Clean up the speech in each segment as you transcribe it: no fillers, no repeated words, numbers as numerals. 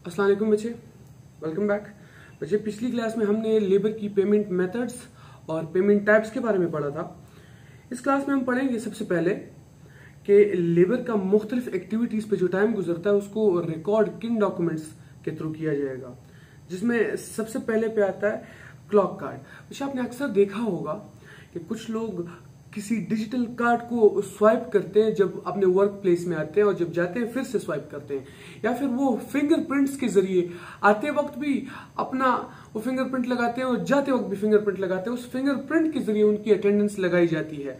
अस्सलाम वालेकुम बच्चे, वेलकम बैक। बच्चे पिछली क्लास में हमने लेबर की पेमेंट मेथड्स और पेमेंट टाइप्स के बारे में पढ़ा था। इस क्लास में हम पढ़ेंगे सबसे पहले कि लेबर का मुख्तलिफ एक्टिविटीज पे जो टाइम गुजरता है उसको रिकॉर्ड किन डॉक्यूमेंट्स के थ्रू किया जाएगा, जिसमें सबसे पहले पे आता है क्लॉक कार्ड। बच्चे आपने अक्सर देखा होगा कि कुछ लोग किसी डिजिटल कार्ड को स्वाइप करते हैं जब अपने वर्क प्लेस में आते हैं और जब जाते हैं फिर से स्वाइप करते हैं, या फिर वो फिंगरप्रिंट्स के जरिए आते वक्त भी अपना वो फिंगरप्रिंट लगाते हैं और जाते वक्त भी फिंगरप्रिंट लगाते हैं। उस फिंगरप्रिंट के जरिए उनकी अटेंडेंस लगाई जाती है।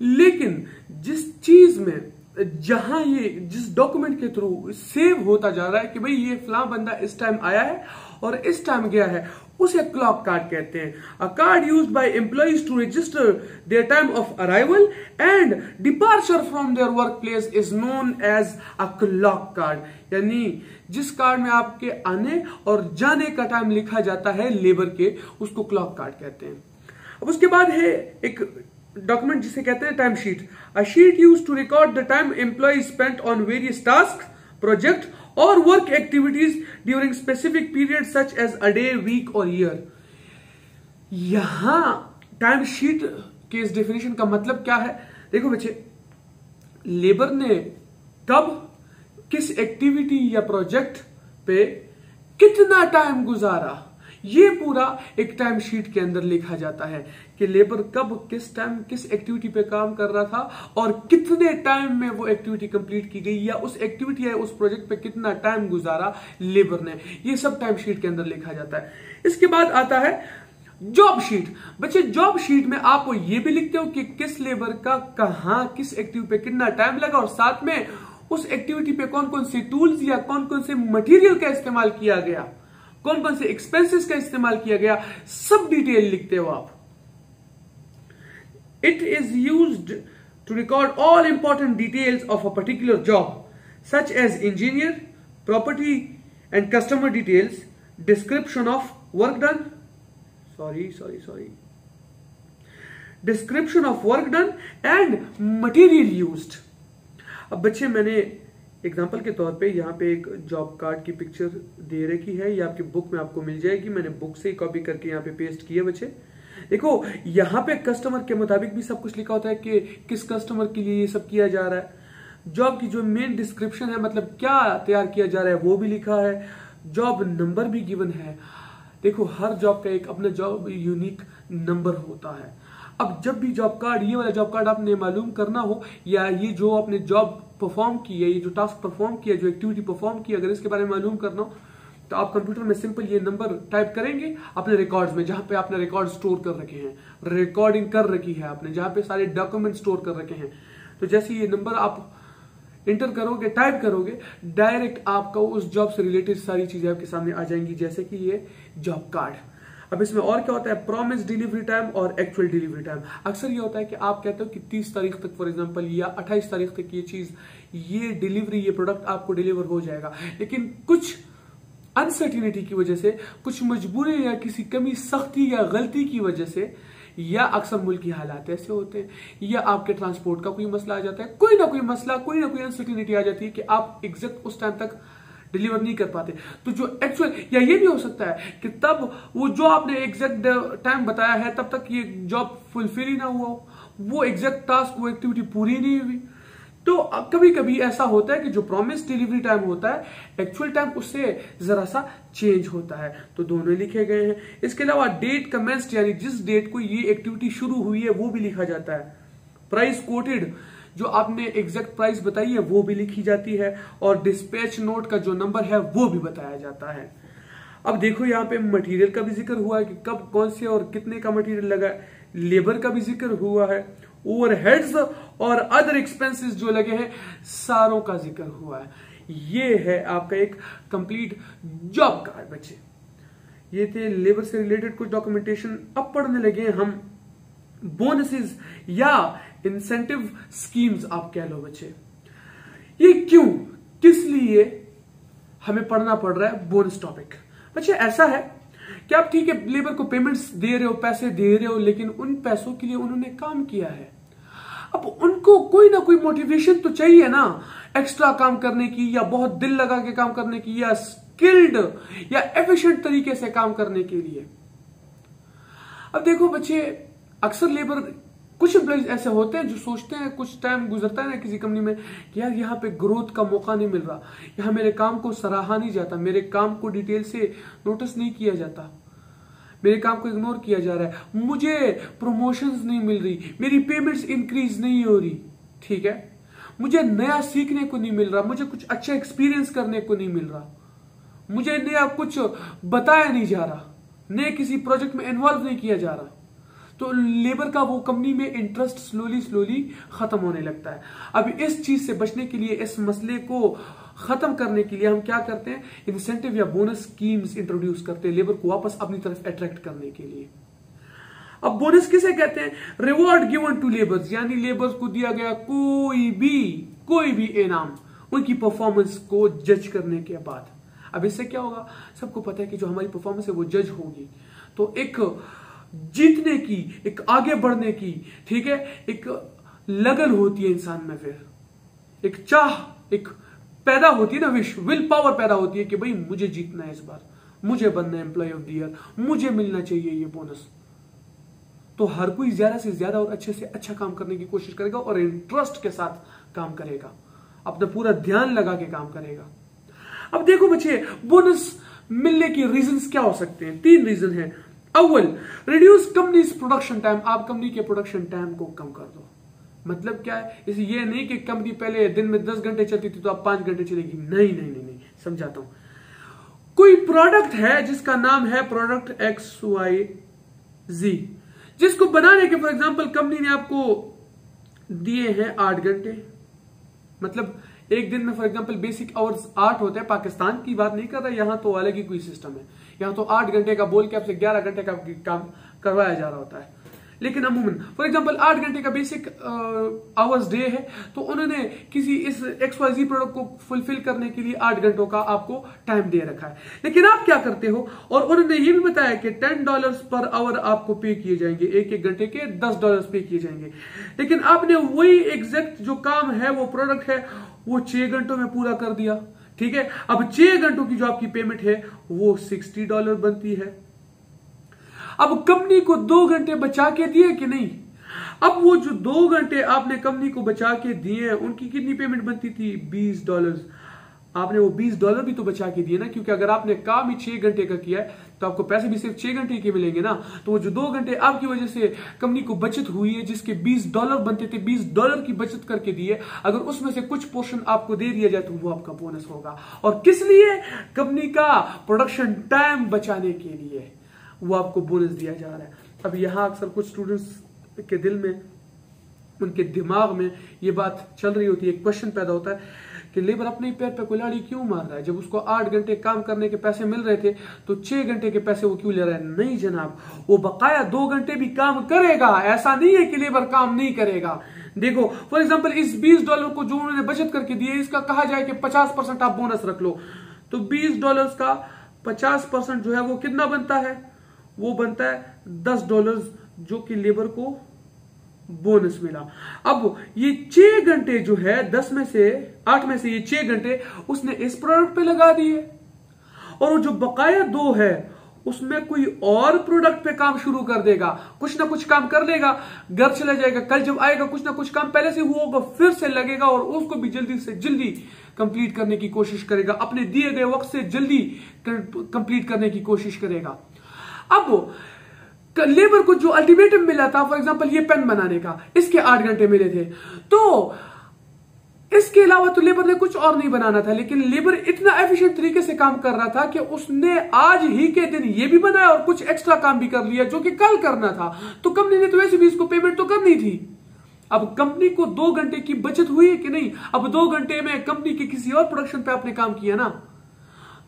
लेकिन जिस चीज में जहां ये जिस डॉक्यूमेंट के थ्रू सेव होता जा रहा है कि भाई ये फलां बंदा इस टाइम आया है और इस टाइम गया है, उसे क्लॉक कार्ड कहते हैं। A card used by employees to register their time of arrival and departure from their work place is known as a clock card. यानी जिस कार्ड में आपके आने और जाने का टाइम लिखा जाता है लेबर के, उसको क्लॉक कार्ड कहते हैं। अब उसके बाद है एक डॉक्यूमेंट जिसे कहते हैं time sheet. A sheet used to record the time employ spent on various task, project और work activities during specific period such as a day, week और ईयर। यहां टाइम शीट के इस डेफिनेशन का मतलब क्या है? देखो बच्चे, लेबर ने कब किस एक्टिविटी या प्रोजेक्ट पे कितना टाइम गुजारा, ये पूरा एक टाइम शीट के अंदर लिखा जाता है कि लेबर कब किस टाइम किस एक्टिविटी पे काम कर रहा था और कितने टाइम में वो एक्टिविटी कंप्लीट की गई, या उस एक्टिविटी या उस प्रोजेक्ट पे कितना टाइम गुजारा लेबर ने। ये सब टाइम शीट के अंदर लिखा जाता है। इसके बाद आता है जॉब शीट। बच्चे, जॉब शीट में आप ये भी लिखते हो कि किस लेबर का कहां किस एक्टिविटी पे कितना टाइम लगा और साथ में उस एक्टिविटी पे कौन कौन से टूल्स या कौन कौन से मटेरियल का इस्तेमाल किया गया, कौन कौन से एक्सपेंसेस का इस्तेमाल किया गया, सब डिटेल लिखते हो आप। It is used to record all important details of a particular job such as engineer, property and customer details, description of work done, description of work done and material used. अब बच्चे, मैंने example के तौर पे यहाँ पे एक job card की पिक्चर दे रखी है, ये आपकी बुक में आपको मिल जाएगी। मैंने बुक से ही कॉपी करके यहाँ पे पेस्ट किया। बच्चे देखो, यहाँ पे कस्टमर के मुताबिक भी सब कुछ लिखा होता है कि किस कस्टमर के लिए ये सब किया जा रहा है। जॉब की जो मेन डिस्क्रिप्शन है, मतलब क्या तैयार किया जा रहा है, वो भी लिखा है। जॉब नंबर भी गिवन है। देखो, हर जॉब का एक अपना जॉब यूनिक नंबर होता है। अब जब भी जॉब कार्ड, ये वाला जॉब कार्ड आपने मालूम करना हो, या ये जो आपने जॉब परफॉर्म की है, ये जो टास्क परफॉर्म किया, जो एक्टिविटी परफॉर्म की, अगर इसके बारे में मालूम करना हो तो आप कंप्यूटर में सिंपल ये नंबर टाइप करेंगे अपने रिकॉर्ड्स में, जहां पे आपने रिकॉर्ड स्टोर कर रखे हैं, रिकॉर्डिंग कर रखी है आपने, जहां पे सारे डॉक्यूमेंट स्टोर कर रखे हैं। तो जैसे ये नंबर आप इंटर करोगे, टाइप करोगे, डायरेक्ट आपका उस जॉब से रिलेटेड सारी चीजें आपके सामने आ जाएंगी, जैसे कि ये जॉब कार्ड। अब इसमें और क्या होता है? प्रॉमिस डिलीवरी टाइम और एक्चुअल डिलीवरी टाइम। अक्सर ये होता है कि आप कहते हो कि 30 तारीख तक फॉर एग्जांपल या 28 तारीख तक ये चीज, ये डिलीवरी, ये प्रोडक्ट आपको डिलीवर हो जाएगा, लेकिन कुछ अनसर्टिनिटी की वजह से, कुछ मजबूरी या किसी कमी, सख्ती या गलती की वजह से, या अक्सर मुल्की हालात ऐसे होते हैं, या आपके ट्रांसपोर्ट का कोई मसला आ जाता है, कोई ना कोई मसला, कोई ना कोई अनसर्टिनिटी आ जाती है कि आप एग्जैक्ट उस टाइम तक डिलीवर नहीं कर पाते। तो जो एक्चुअल, या ये भी हो सकता है कि तब वो जो आपने एग्जैक्ट टाइम बताया है तब तक ये जॉब फुलफिल ही ना हुआ हो, वो एग्जैक्ट टास्क, वो एक्टिविटी पूरी नहीं हुई। तो कभी कभी ऐसा होता है कि जो प्रॉमिस डिलीवरी टाइम होता है, एक्चुअल टाइम उससे जरा सा चेंज होता है। तो दोनों लिखे गए हैं। इसके अलावा डेट कमेंस्ड, यानी जिस डेट को ये एक्टिविटी शुरू हुई है वो भी लिखा जाता है। प्राइस कोटेड, जो आपने एग्जैक्ट प्राइस बताई है वो भी लिखी जाती है, और डिस्पैच नोट का जो नंबर है वो भी बताया जाता है। अब देखो, यहाँ पे मटेरियल का भी जिक्र हुआ है कि कब कौन से और कितने का मटेरियल लगा है। लेबर का भी जिक्र हुआ है। ओवरहेड्स और अदर एक्सपेंसेस जो लगे हैं, सारों का जिक्र हुआ है। ये है आपका एक कंप्लीट जॉब कार्ड। बच्चे, ये थे लेबर से रिलेटेड कुछ डॉक्यूमेंटेशन। अब पढ़ने लगे हम बोनसेस या इंसेंटिव स्कीम्स, आप कह लो। बच्चे, ये क्यों, किस लिए हमें पढ़ना पड़ रहा है बोनस टॉपिक? बच्चे, ऐसा है कि आप ठीक है लेबर को पेमेंट्स दे रहे हो, पैसे दे रहे हो, लेकिन उन पैसों के लिए उन्होंने काम किया है। अब उनको कोई ना कोई मोटिवेशन तो चाहिए ना एक्स्ट्रा काम करने की, या बहुत दिल लगा के काम करने की, या स्किल्ड या एफिशिएंट तरीके से काम करने के लिए। अब देखो बच्चे, अक्सर लेबर, कुछ एम्प्लॉइज ऐसे होते हैं जो सोचते हैं, कुछ टाइम गुजरता है ना किसी कंपनी में कि यार यहाँ पे ग्रोथ का मौका नहीं मिल रहा, यहाँ मेरे काम को सराहा नहीं जाता, मेरे काम को डिटेल से नोटिस नहीं किया जाता, मेरे काम को इग्नोर किया जा रहा है, मुझे प्रमोशंस नहीं मिल रही, मेरी पेमेंट्स इंक्रीज नहीं हो रही, ठीक है, मुझे नया सीखने को नहीं मिल रहा, मुझे कुछ अच्छा एक्सपीरियंस करने को नहीं मिल रहा, मुझे नया कुछ बताया नहीं जा रहा, नए किसी प्रोजेक्ट में इन्वॉल्व नहीं किया जा रहा। तो लेबर का वो कंपनी में इंटरेस्ट स्लोली खत्म होने लगता है। अब इस चीज से बचने के लिए, इस मसले को खत्म करने के लिए हम क्या करते हैं, इंसेंटिव या बोनस स्कीम्स इंट्रोड्यूस करते हैं लेबर को वापस अपनी तरफ अट्रैक्ट करने के लिए। अब बोनस किसे कहते हैं? रिवॉर्ड गिवन टू लेबर्स, यानी लेबर्स को दिया गया कोई भी इनाम उनकी परफॉर्मेंस को जज करने के बाद। अब इससे क्या होगा, सबको पता है कि जो हमारी परफॉर्मेंस है वो जज होगी, तो एक जीतने की, एक आगे बढ़ने की, ठीक है, एक लगन होती है इंसान में, फिर एक चाह, एक पैदा होती है ना, विल पावर पैदा होती है कि भाई मुझे जीतना है इस बार, मुझे बनना है एम्प्लॉय ऑफ द ईयर, मुझे मिलना चाहिए ये बोनस। तो हर कोई ज्यादा से ज्यादा और अच्छे से अच्छा काम करने की कोशिश करेगा और इंटरेस्ट के साथ काम करेगा, अपना पूरा ध्यान लगा के काम करेगा। अब देखो बच्चे, बोनस मिलने के रीजंस क्या हो सकते हैं? 3 रीजन हैं। अव्वल, रिड्यूस कंपनीज प्रोडक्शन टाइम, आप कंपनी के प्रोडक्शन टाइम को कम कर दो। मतलब क्या है, इसे ये नहीं कि कंपनी पहले दिन में 10 घंटे चलती थी तो अब 5 घंटे चलेगी, नहीं, समझाता हूं। कोई प्रोडक्ट है जिसका नाम है प्रोडक्ट XYZ, जिसको बनाने के फॉर एग्जांपल कंपनी ने आपको दिए हैं 8 घंटे, मतलब एक दिन में फॉर एग्जांपल बेसिक आवर्स 8 होते हैं। पाकिस्तान की बात नहीं कर रहा, यहां तो अलग ही कोई सिस्टम है, यहां तो 8 घंटे का बोल के आपसे 11 घंटे का काम करवाया जा रहा होता है। लेकिन अमूमन फॉर एग्जांपल 8 घंटे का बेसिक आवर्स डे है, तो उन्होंने किसी इस XYZ प्रोडक्ट को फुलफिल करने के लिए 8 घंटों का आपको टाइम दे रखा है। लेकिन आप क्या करते हो, और उन्होंने ये भी बताया कि $10 पर आवर आपको पे किए जाएंगे, एक घंटे के $10 पे किए जाएंगे। लेकिन आपने वही एग्जैक्ट जो काम है, वो प्रोडक्ट है, वो 6 घंटों में पूरा कर दिया, ठीक है। अब 6 घंटों की जो आपकी पेमेंट है वो $60 बनती है। अब कंपनी को 2 घंटे बचा के दिए कि नहीं? अब वो जो 2 घंटे आपने कंपनी को बचा के दिए, उनकी कितनी पेमेंट बनती थी? $20। आपने वो $20 भी तो बचा के दिए ना, क्योंकि अगर आपने काम ही 6 घंटे का किया है तो आपको पैसे भी सिर्फ 6 घंटे के मिलेंगे ना। तो वो जो 2 घंटे आपकी वजह से कंपनी को बचत हुई है, जिसके $20 बनते थे, $20 की बचत करके दिए, अगर उसमें से कुछ पोर्शन आपको दे दिया जाए तो वो आपका बोनस होगा। और किस लिए? कंपनी का प्रोडक्शन टाइम बचाने के लिए वो आपको बोनस दिया जा रहा है। अब यहां अक्सर कुछ स्टूडेंट्स के दिल में, उनके दिमाग में ये बात चल रही होती है, एक क्वेश्चन पैदा होता है कि लेबर अपने पैर पे कुल्हाड़ी क्यों मार रहा है? जब उसको 8 घंटे काम करने के पैसे मिल रहे थे तो 6 घंटे के पैसे वो क्यों ले रहा है? नहीं जनाब, वो बकाया 2 घंटे भी काम करेगा, ऐसा नहीं है कि लेबर काम नहीं करेगा। देखो फॉर एग्जांपल इस $20 को जो उन्होंने बचत करके दिए, इसका कहा जाए कि 50% आप बोनस रख लो, तो $20 का 50% जो है वो कितना बनता है? वो बनता है $10, जो कि लेबर को बोनस मिला। अब ये 6 घंटे जो है 8 में से ये 6 घंटे उसने इस प्रोडक्ट पे लगा दिए, और जो बकाया 2 है उसमें कोई और प्रोडक्ट पे काम शुरू कर देगा, कुछ ना कुछ काम कर लेगा, घर चला जाएगा, कल जब आएगा कुछ ना कुछ काम पहले से हुआ होगा, फिर से लगेगा और उसको भी जल्दी से जल्दी कंप्लीट करने की कोशिश करेगा, अपने दिए गए वक्त से जल्दी कंप्लीट करने की कोशिश करेगा। अब लेबर को जो अल्टीमेटम मिला था, फॉर एग्जांपल ये पेन बनाने का, इसके 8 घंटे मिले थे, तो इसके अलावा तो लेबर ने कुछ और नहीं बनाना था, लेकिन लेबर इतना एफिशिएंट तरीके से काम कर रहा था कि उसने आज ही के दिन ये भी बनाया और कुछ एक्स्ट्रा काम भी कर लिया जो कि कल करना था। तो कंपनी ने तो वैसे भी इसको पेमेंट तो करनी थी। अब कंपनी को 2 घंटे की बचत हुई है कि नहीं? अब 2 घंटे में कंपनी के किसी और प्रोडक्शन पे आपने काम किया ना,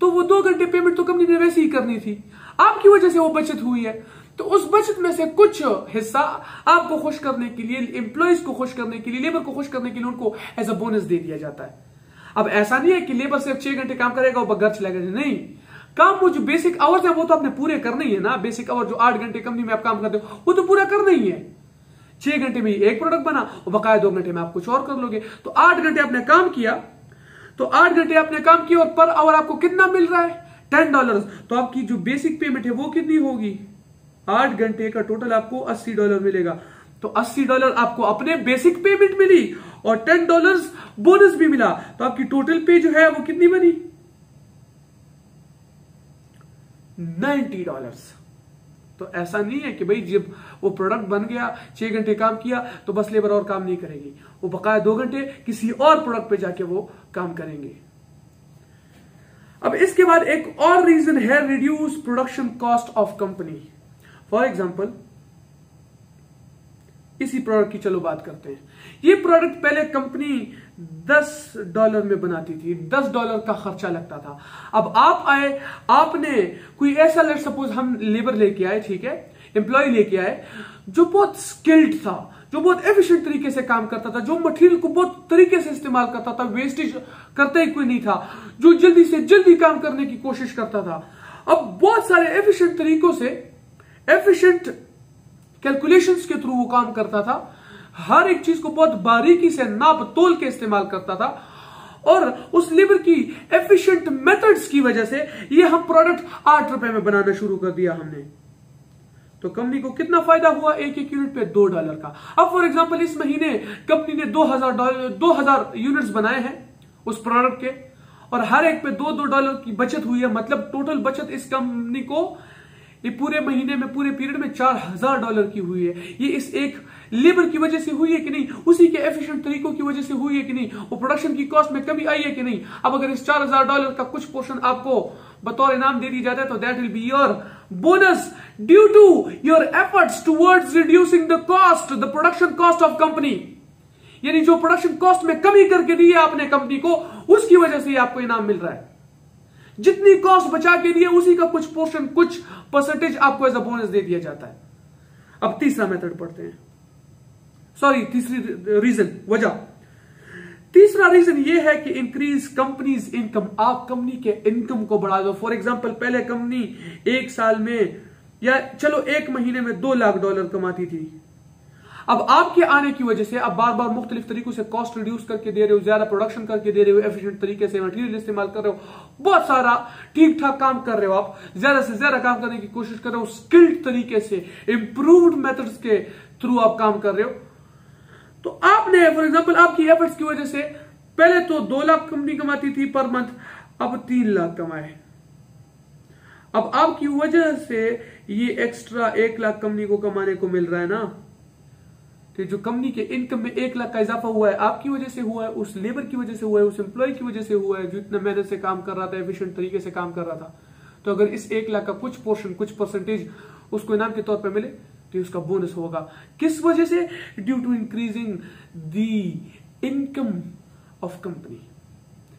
तो वो 2 घंटे पेमेंट तो कंपनी ने वैसे ही करनी थी, आपकी वजह से वो बचत हुई है। तो उस बचत में से कुछ हिस्सा आपको खुश करने के लिए, एम्प्लॉइज को खुश करने के लिए, लेबर को खुश करने के लिए उनको एज अ बोनस दे दिया जाता है। अब ऐसा नहीं है कि लेबर सिर्फ 6 घंटे काम करेगा और घर चला जाएगा, नहीं, काम वो जो बेसिक आवर्स है वो तो आपने पूरे करने ही है ना। बेसिक आवर जो 8 घंटे कंपनी में आप काम करते हो वो तो पूरा करना ही है। 6 घंटे में एक प्रोडक्ट बना और बकाया 2 घंटे में आप कुछ और कर लोगे। तो 8 घंटे आपने काम किया, तो 8 घंटे आपने काम किया और पर आवर आपको कितना मिल रहा है? $10। तो आपकी जो बेसिक पेमेंट है वो कितनी होगी? 8 घंटे का टोटल आपको $80 मिलेगा। तो $80 आपको अपने बेसिक पेमेंट मिली और $10 बोनस भी मिला। तो आपकी टोटल पे जो है वो कितनी बनी? $90। तो ऐसा नहीं है कि भाई जब वो प्रोडक्ट बन गया, 6 घंटे काम किया तो बस लेबर और काम नहीं करेगी, वो बकाया 2 घंटे किसी और प्रोडक्ट पे जाके वो काम करेंगे। अब इसके बाद एक और रीजन है reduce production cost of company. For example इसी प्रोडक्ट की चलो बात करते हैं। ये प्रोडक्ट पहले कंपनी $10 में बनाती थी, $10 का खर्चा लगता था। अब आप आए, आपने कोई ऐसा, लेट सपोज हम लेबर लेके आए, ठीक है, एम्प्लॉय लेके आए जो बहुत स्किल्ड था, जो बहुत एफिशिएंट तरीके से काम करता था, जो मटेरियल को बहुत तरीके से इस्तेमाल करता था, वेस्टेज करता ही कोई नहीं था, जो जल्दी से जल्दी काम करने की कोशिश करता था। अब बहुत सारे एफिशिएंट तरीकों से, एफिशिएंट कैलकुलेशंस के थ्रू वो काम करता था, हर एक चीज को बहुत बारीकी से नाप तोल के इस्तेमाल करता था, और उस लेबर की एफिशिएंट मेथड्स की वजह से ये हम प्रोडक्ट $8 में बनाना शुरू कर दिया हमने। तो कंपनी को कितना फायदा हुआ? एक यूनिट पे $2 का। अब फॉर एग्जांपल इस महीने कंपनी ने 2000 यूनिट्स बनाए हैं उस प्रोडक्ट के, और हर एक पे $2 की बचत हुई है। मतलब टोटल बचत इस कंपनी को ये पूरे महीने में, पूरे पीरियड में $4000 की हुई है। ये इस एक लेबर की वजह से हुई है कि नहीं? उसी के एफिशिएंट तरीकों की वजह से हुई है कि नहीं? वो प्रोडक्शन की कॉस्ट में कमी आई है कि नहीं? अब अगर इस $4000 का कुछ पोर्शन आपको बतौर इनाम दे दी जाता है तो that will be your bonus due to your efforts towards reducing the cost, the production cost of company. यानी जो प्रोडक्शन कॉस्ट में कमी करके दी है आपने कंपनी को, उसकी वजह से आपको इनाम मिल रहा है। जितनी कॉस्ट बचा के दिए उसी का कुछ पोर्शन, कुछ परसेंटेज आपको एज अ बोनस दे दिया जाता है। अब तीसरा मेथड पढ़ते हैं, सॉरी तीसरी रीजन, वजह। तीसरा रीजन ये है कि इंक्रीज कंपनीज इनकम। आप कंपनी के इनकम को बढ़ा दो। फॉर एग्जांपल पहले कंपनी एक साल में या चलो एक महीने में $2 लाख कमाती थी। अब आपके आने की वजह से अब बार बार मुख्तलिफ तरीकों से कॉस्ट रिड्यूस करके दे रहे हो, ज्यादा प्रोडक्शन करके दे रहे हो, एफिशिएंट तरीके से मटेरियल इस्तेमाल कर रहे हो, बहुत सारा ठीक ठाक काम कर रहे हो, आप ज्यादा से ज्यादा काम करने की कोशिश कर रहे हो, स्किल्ड तरीके से, इंप्रूव्ड मेथड्स के थ्रू आप काम कर रहे हो। तो आपने फॉर एग्जाम्पल आपकी एफर्ट्स की वजह से पहले तो 2 लाख कंपनी कमाती थी पर मंथ, अब 3 लाख कमाए। अब आपकी वजह से ये एक्स्ट्रा 1 लाख कंपनी को कमाने को मिल रहा है ना। तो जो कंपनी के इनकम में 1 लाख का इजाफा हुआ है, आपकी वजह से हुआ है, उस लेबर की वजह से हुआ है, उस एम्प्लॉय की वजह से हुआ है जो इतना मेहनत से काम कर रहा था, एफिशिएंट तरीके से काम कर रहा था। तो अगर इस 1 लाख का कुछ पोर्शन, कुछ परसेंटेज उसको इनाम के तौर पर मिले तो उसका बोनस होगा। किस वजह से? Due to increasing the income of company.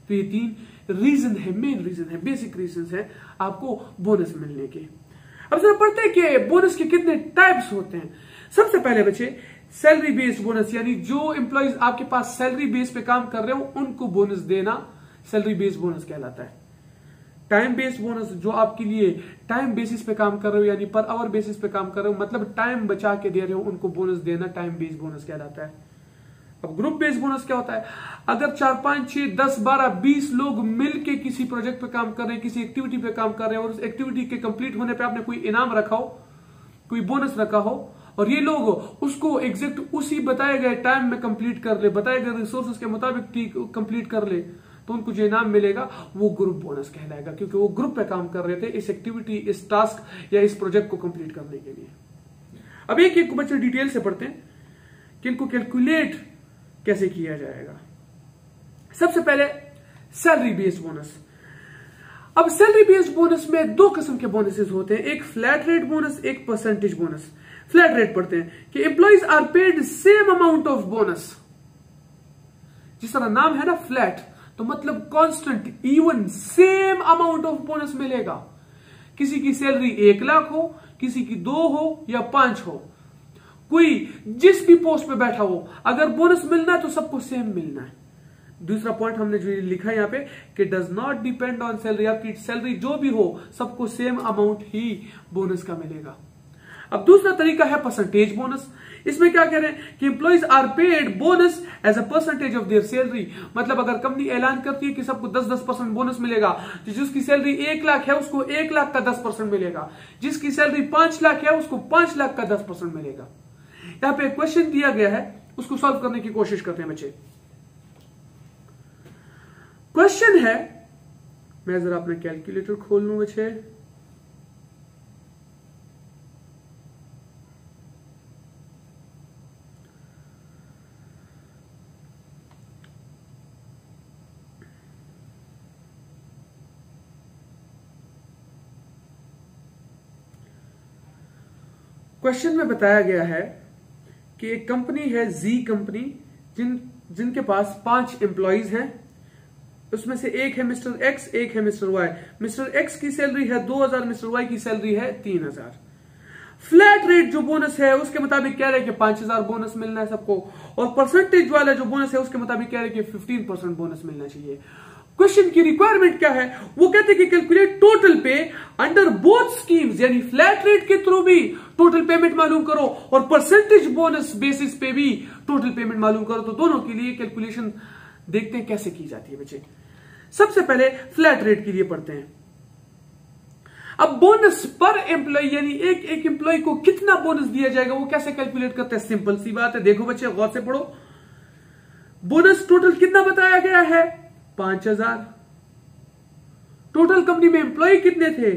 तो ये 3 रीजन है, मेन रीजन है, बेसिक रीजन है आपको बोनस मिलने के। अब जरा पढ़ते हैं कि बोनस के कितने टाइप्स होते हैं। सबसे पहले बच्चे सैलरी बेस्ड बोनस, यानी जो एम्प्लॉइज आपके पास सैलरी बेस पे काम कर रहे हो उनको बोनस देना सैलरी बेस्ड बोनस कहलाता है। टाइम बेस्ड बोनस, जो आपके लिए टाइम बेसिस पे काम कर रहे हो यानी पर आवर बेसिस पे काम कर रहे हो, मतलब टाइम बचा के दे रहे हो, उनको बोनस देना टाइम बेस्ड बोनस कहलाता है। अब ग्रुप बेस्ड बोनस क्या होता है? अगर 4, 5, 6, 10, 12, 20 लोग मिलके किसी प्रोजेक्ट पे काम कर रहे हैं, किसी एक्टिविटी पे काम कर रहे हैं और उस एक्टिविटी के कंप्लीट होने पे आपने कोई इनाम रखा हो, कोई बोनस रखा हो और ये लोग उसको एग्जैक्ट उसी बताए गए टाइम में कंप्लीट कर ले, बताए गए रिसोर्सेज के मुताबिक कंप्लीट कर ले, तो उनको जो इनाम मिलेगा वो ग्रुप बोनस कहलाएगा, क्योंकि वो ग्रुप पे काम कर रहे थे इस एक्टिविटी, इस टास्क या इस प्रोजेक्ट को कंप्लीट करने के लिए। अब एक बच्चे डिटेल से पढ़ते हैं कि इनको कैलकुलेट कैसे किया जाएगा। सबसे पहले सैलरी बेस्ड बोनस। अब सैलरी बेस्ड बोनस में 2 किस्म के बोनसेस होते हैं, एक फ्लैट रेट बोनस, एक परसेंटेज बोनस। फ्लैट रेट पढ़ते हैं कि employees are paid same amount of bonus. जिस तरह नाम है ना फ्लैट, तो मतलब constant, even, same amount of bonus मिलेगा। किसी की सैलरी 1 लाख हो, किसी की 2 हो या 5 हो, कोई जिस भी पोस्ट पे बैठा हो, अगर बोनस मिलना है तो सबको सेम मिलना है। दूसरा पॉइंट हमने जो लिखा है यहाँ पे कि does not depend on salary, आपकी सैलरी जो भी हो सबको सेम अमाउंट ही बोनस का मिलेगा। अब दूसरा तरीका है परसेंटेज बोनस। इसमें क्या कह रहे हैं कि employees are paid bonus as a percentage of their salary. मतलब अगर कंपनी ऐलान करती है कि सबको 10% बोनस मिलेगा, तो जिसकी सैलरी 1 लाख है उसको 1 लाख का 10% मिलेगा, जिसकी सैलरी 5 लाख है उसको 5 लाख का 10% मिलेगा। यहां पे एक क्वेश्चन दिया गया है, उसको सॉल्व करने की कोशिश करते हैं बच्चे। क्वेश्चन है, मैं जरा अपना कैलकुलेटर खोल लूं बच्चे। क्वेश्चन में बताया गया है कि एक कंपनी है जी कंपनी, जिनके पास 5 एम्प्लॉइज हैं। उसमें से एक है मिस्टर एक्स, एक है मिस्टर वाई। मिस्टर एक्स की सैलरी है 2000, मिस्टर वाई की सैलरी है 3000। फ्लैट रेट जो बोनस है उसके मुताबिक कह रहे हैं कि 5000 बोनस मिलना है सबको, और परसेंटेज वाला जो बोनस है उसके मुताबिक कह रहे हैं कि 15% बोनस मिलना चाहिए। क्वेश्चन की रिक्वायरमेंट क्या है, वो कहते हैं कि कैलकुलेट टोटल पे अंडर बोथ स्कीम्स, यानी फ्लैट रेट के थ्रू भी टोटल पेमेंट मालूम करो और परसेंटेज बोनस बेसिस पे भी टोटल पेमेंट मालूम करो। तो दोनों के लिए कैलकुलेशन देखते हैं कैसे की जाती है बच्चे। सबसे पहले फ्लैट रेट के लिए पढ़ते हैं। अब बोनस पर एम्प्लॉय, यानी एक एम्प्लॉय को कितना बोनस दिया जाएगा वो कैसे कैलकुलेट करते हैं। सिंपल सी बात है, देखो बच्चे गौर से पढ़ो। बोनस टोटल कितना बताया गया है, 5000। टोटल कंपनी में एम्प्लॉय कितने थे,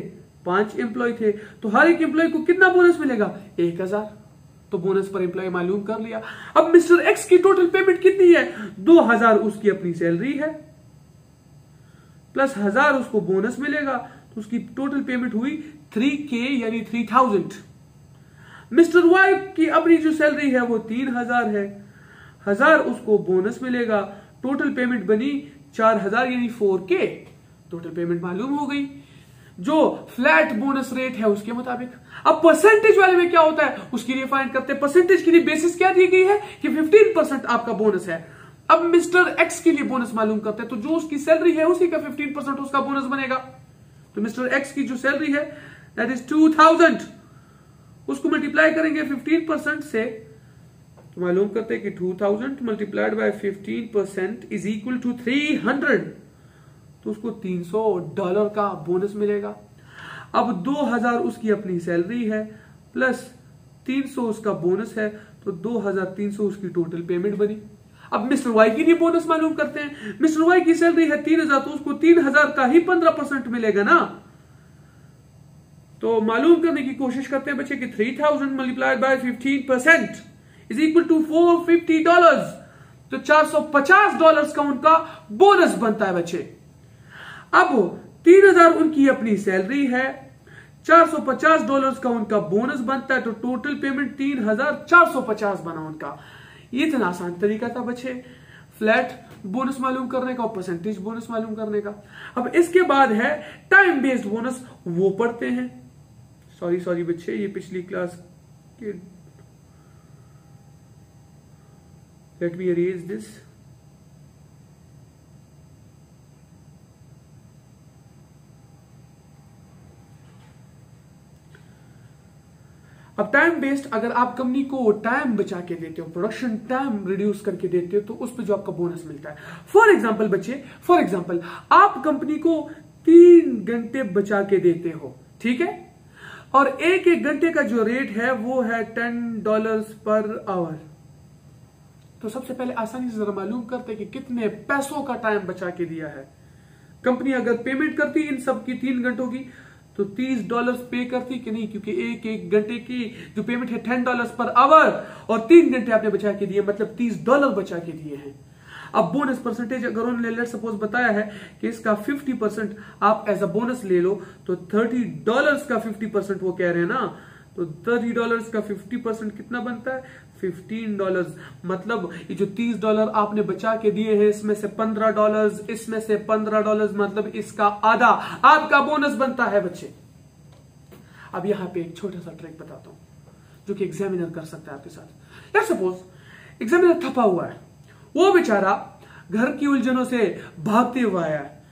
5 एम्प्लॉय थे, तो हर एक एम्प्लॉय को कितना बोनस मिलेगा, 1000। तो बोनस पर एम्प्लॉय मालूम कर लिया। अब मिस्टर एक्स की टोटल पेमेंट कितनी है, 2000 उसकी अपनी सैलरी है, प्लस 1000 उसको बोनस मिलेगा, तो उसकी टोटल पेमेंट हुई 3K यानी 3000। मिस्टर वाई की अपनी जो सैलरी है वो 3000 है, 1000 उसको बोनस मिलेगा, टोटल पेमेंट बनी 4000 यानी 4K। टोटल पेमेंट मालूम हो गई जो फ्लैट बोनस रेट है उसके मुताबिक। अब परसेंटेज वाले में क्या होता है उसके लिए फाइंड करते हैं। परसेंटेज के लिए बेसिस क्या दी गई है कि 15% आपका बोनस है। अब मिस्टर एक्स के लिए बोनस मालूम करते हैं, तो जो उसकी सैलरी है उसी का 15% उसका बोनस बनेगा। तो मिस्टर एक्स की जो सैलरी है दैट इज 2000, उसको मल्टीप्लाई करेंगे 15% से, तो मालूम करते हैं कि 2000 multiplied by 15% is equal to 300, तो उसको $300 का बोनस मिलेगा। अब 2000 उसकी अपनी सैलरी है, प्लस 300 उसका बोनस है, तो 2300 उसकी टोटल पेमेंट बनी। अब मिस्टर वाई की लिए बोनस मालूम करते हैं। मिस्टर वाई की सैलरी है 3000, तो उसको 3000 का ही 15% मिलेगा ना। तो मालूम करने की कोशिश करते हैं बच्चे कि 3000 multiplied by 15% is equal to $450, तो $450 का उनका बोनस बनता है बच्चे। अब 3000 उनकी अपनी सैलरी है, $450 का उनका बोनस बनता है, तो टोटल पेमेंट 3450 बना उनका। ये इतना आसान तरीका था बच्चे फ्लैट बोनस मालूम करने का और परसेंटेज बोनस मालूम करने का। अब इसके बाद है टाइम बेस्ड बोनस, वो पढ़ते हैं। सॉरी बच्चे, ये पिछली क्लास के, लेट मी अरेज दिस। अब टाइम बेस्ड, अगर आप कंपनी को टाइम बचा के देते हो, प्रोडक्शन टाइम रिड्यूस करके देते हो, तो उस पर जो आपका बोनस मिलता है। फॉर एग्जाम्पल बच्चे, फॉर एग्जाम्पल आप कंपनी को 3 घंटे बचा के देते हो, ठीक है, और एक घंटे का जो रेट है वो है $10 पर आवर। तो सबसे पहले आसानी से जरा मालूम करते कि कितने पैसों का टाइम बचा के दिया है। कंपनी अगर पेमेंट करती इन सब की 3 घंटों की, तो $30 पे करती कि नहीं, क्योंकि एक घंटे की जो पेमेंट है $10 पर आवर, और 3 घंटे आपने बचा के दिए, मतलब $30 बचा के दिए हैं। अब बोनस परसेंटेज अगर उन्होंने लेट सपोज बताया है कि इसका 50% आप एज अ बोनस ले लो, तो $30 का 50% वो कह रहे हैं ना, तो $30 का 50% कितना बनता है, $15। मतलब ये जो $30 आपने बचा के दिए हैं, इसमें से $15, इसमें से $15, मतलब इसका आधा आपका बोनस बनता है बच्चे। अब यहां पे एक छोटा सा ट्रिक बताता हूं जो कि एग्जामिनर कर सकता है आपके साथ। लेट्स सपोज एग्जामिनर थपा हुआ है, वो बेचारा घर की उलझनों से भागते हुए आया है,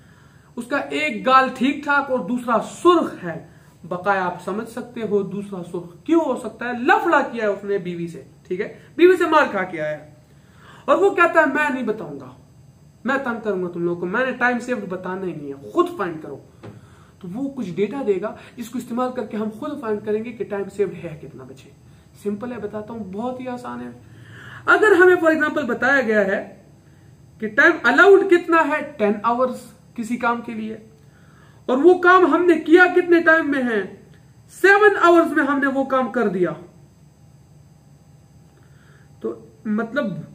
उसका एक गाल ठीक ठाक और दूसरा सुर्ख है। बकाया आप समझ सकते हो दूसरा सुर्ख क्यों हो सकता है, लफड़ा किया है उसने बीवी से, ठीक है, बीवी से मार खा के आया और वो कहता है मैं नहीं बताऊंगा, मैं तंग करूंगा तुम लोगों को, मैंने टाइम सेव्ड बताना ही नहीं है, खुद फाइंड करो। तो वो कुछ डेटा देगा जिसको इस्तेमाल करके हम खुद फाइंड करेंगे कि टाइम सेव्ड है कितना बचे। सिंपल है, बताता हूं, बहुत ही आसान है। अगर हमें फॉर एग्जांपल बताया गया है कि टाइम अलाउड कितना है 10 आवर्स किसी काम के लिए, और वो काम हमने किया कितने टाइम में है, 7 आवर्स में हमने वो काम कर दिया, तो मतलब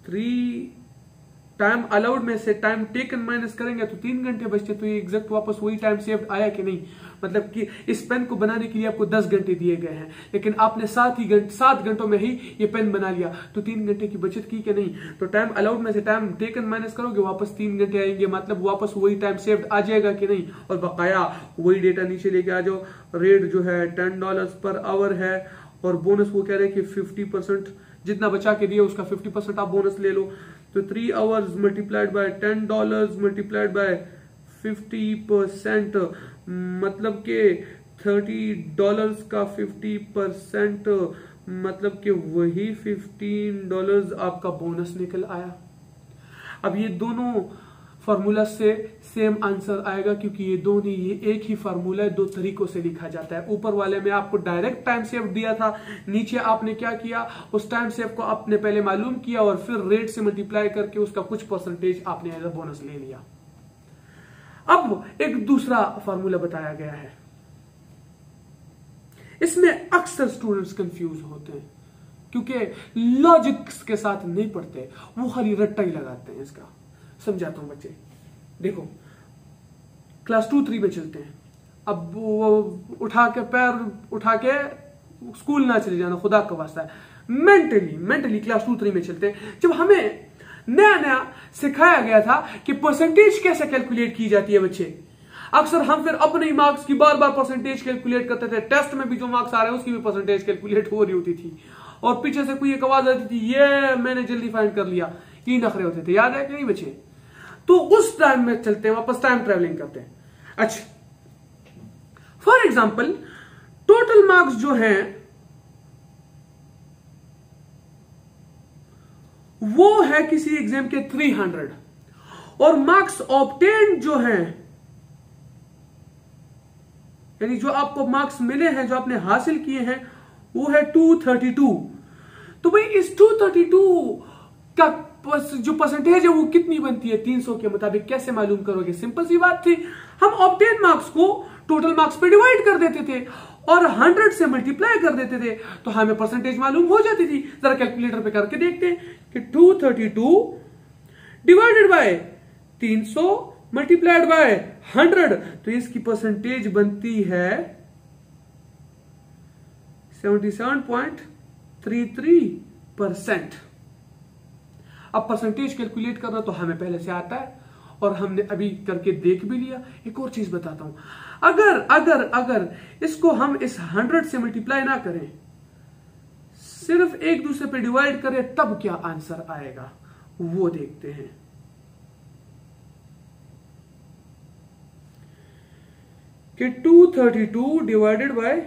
3 टाइम अलाउड में से टाइम टेकन माइनस करेंगे तो 3 घंटे बचते। तो ये एग्जैक्ट वापस वही टाइम सेव्ड आया कि नहीं? मतलब कि इस पेन को बनाने के लिए आपको 10 घंटे दिए गए हैं, लेकिन आपने 7 घंटों में ही ये पेन बना लिया, तो 3 घंटे की बचत की कि नहीं? तो टाइम अलाउड में से टाइम टेकन माइनस करोगे, वापस 3 घंटे आएंगे, मतलब वापस वही टाइम सेव्ड आ जाएगा कि नहीं? और बकाया वही डेटा नीचे लेके आ जाओ। रेट जो है $10 पर आवर है, और बोनस वो कह रहे हैं कि 50%, जितना बचा के दिए उसका 50% आप बोनस ले लो। तो 3 hours multiplied by $10 multiplied by 50%, मतलब के $30 का 50%, मतलब कि वही $15 आपका बोनस निकल आया। अब ये दोनों फॉर्मूला से सेम आंसर आएगा, क्योंकि ये एक ही फॉर्मूला है, 2 तरीकों से लिखा जाता है। ऊपर वाले में आपको डायरेक्ट टाइम सेव दिया था, नीचे आपने क्या किया, उस टाइम सेव को आपने पहले मालूम किया और फिर रेट से मल्टीप्लाई करके उसका कुछ परसेंटेज आपने एज अ बोनस ले लिया। अब एक दूसरा फॉर्मूला बताया गया है, इसमें अक्सर स्टूडेंट्स कंफ्यूज होते हैं क्योंकि लॉजिक्स के साथ नहीं पढ़ते, वो खाली रट्टा ही लगाते हैं। इसका समझाता हूं बच्चे, देखो क्लास 2-3 में चलते हैं। अब वो पैर उठा के स्कूल ना चले जाना, खुदा का वास्ता है, मेंटली क्लास 2-3 में चलते हैं। जब हमें नया सिखाया गया था कि परसेंटेज कैसे कैलकुलेट की जाती है बच्चे, अक्सर हम फिर अपने मार्क्स की बार परसेंटेज कैलकुलेट करते थे। टेस्ट में भी जो मार्क्स आ रहे हैं उसकी भी परसेंटेज कैलकुलेट हो रही होती थी, और पीछे से कोई एक आवाज आती थी, ये मैंने जल्दी फाइंड कर लिया, ये नखरे होते थे। याद है कि नहीं बच्चे? तो उस टाइम में चलते हैं, वापस टाइम ट्रेवलिंग करते हैं। अच्छा, फॉर एग्जाम्पल टोटल मार्क्स जो हैं वो है किसी एग्जाम के 300, और मार्क्स ऑब्टेन्ड जो हैं, यानी जो आपको मार्क्स मिले हैं, जो आपने हासिल किए हैं, वो है 232। तो भाई इस 232 का जो परसेंटेज है वो कितनी बनती है 300 के मुताबिक? कैसे मालूम करोगे? सिंपल सी बात थी, हम ऑब्टेन मार्क्स को टोटल मार्क्स पे डिवाइड कर देते थे और 100 से मल्टीप्लाई कर देते थे, तो हमें परसेंटेज मालूम हो जाती थी। जरा कैलकुलेटर पे करके देखते हैं कि 232 डिवाइडेड बाय 300 मल्टीप्लाइड बाय 100, तो इसकी परसेंटेज बनती है 77.33%। अब परसेंटेज कैलकुलेट करना तो हमें पहले से आता है और हमने अभी करके देख भी लिया। एक और चीज बताता हूं, अगर इसको हम इस 100 से मल्टीप्लाई ना करें, सिर्फ एक दूसरे पे डिवाइड करें, तब क्या आंसर आएगा वो देखते हैं। कि 232 डिवाइडेड बाय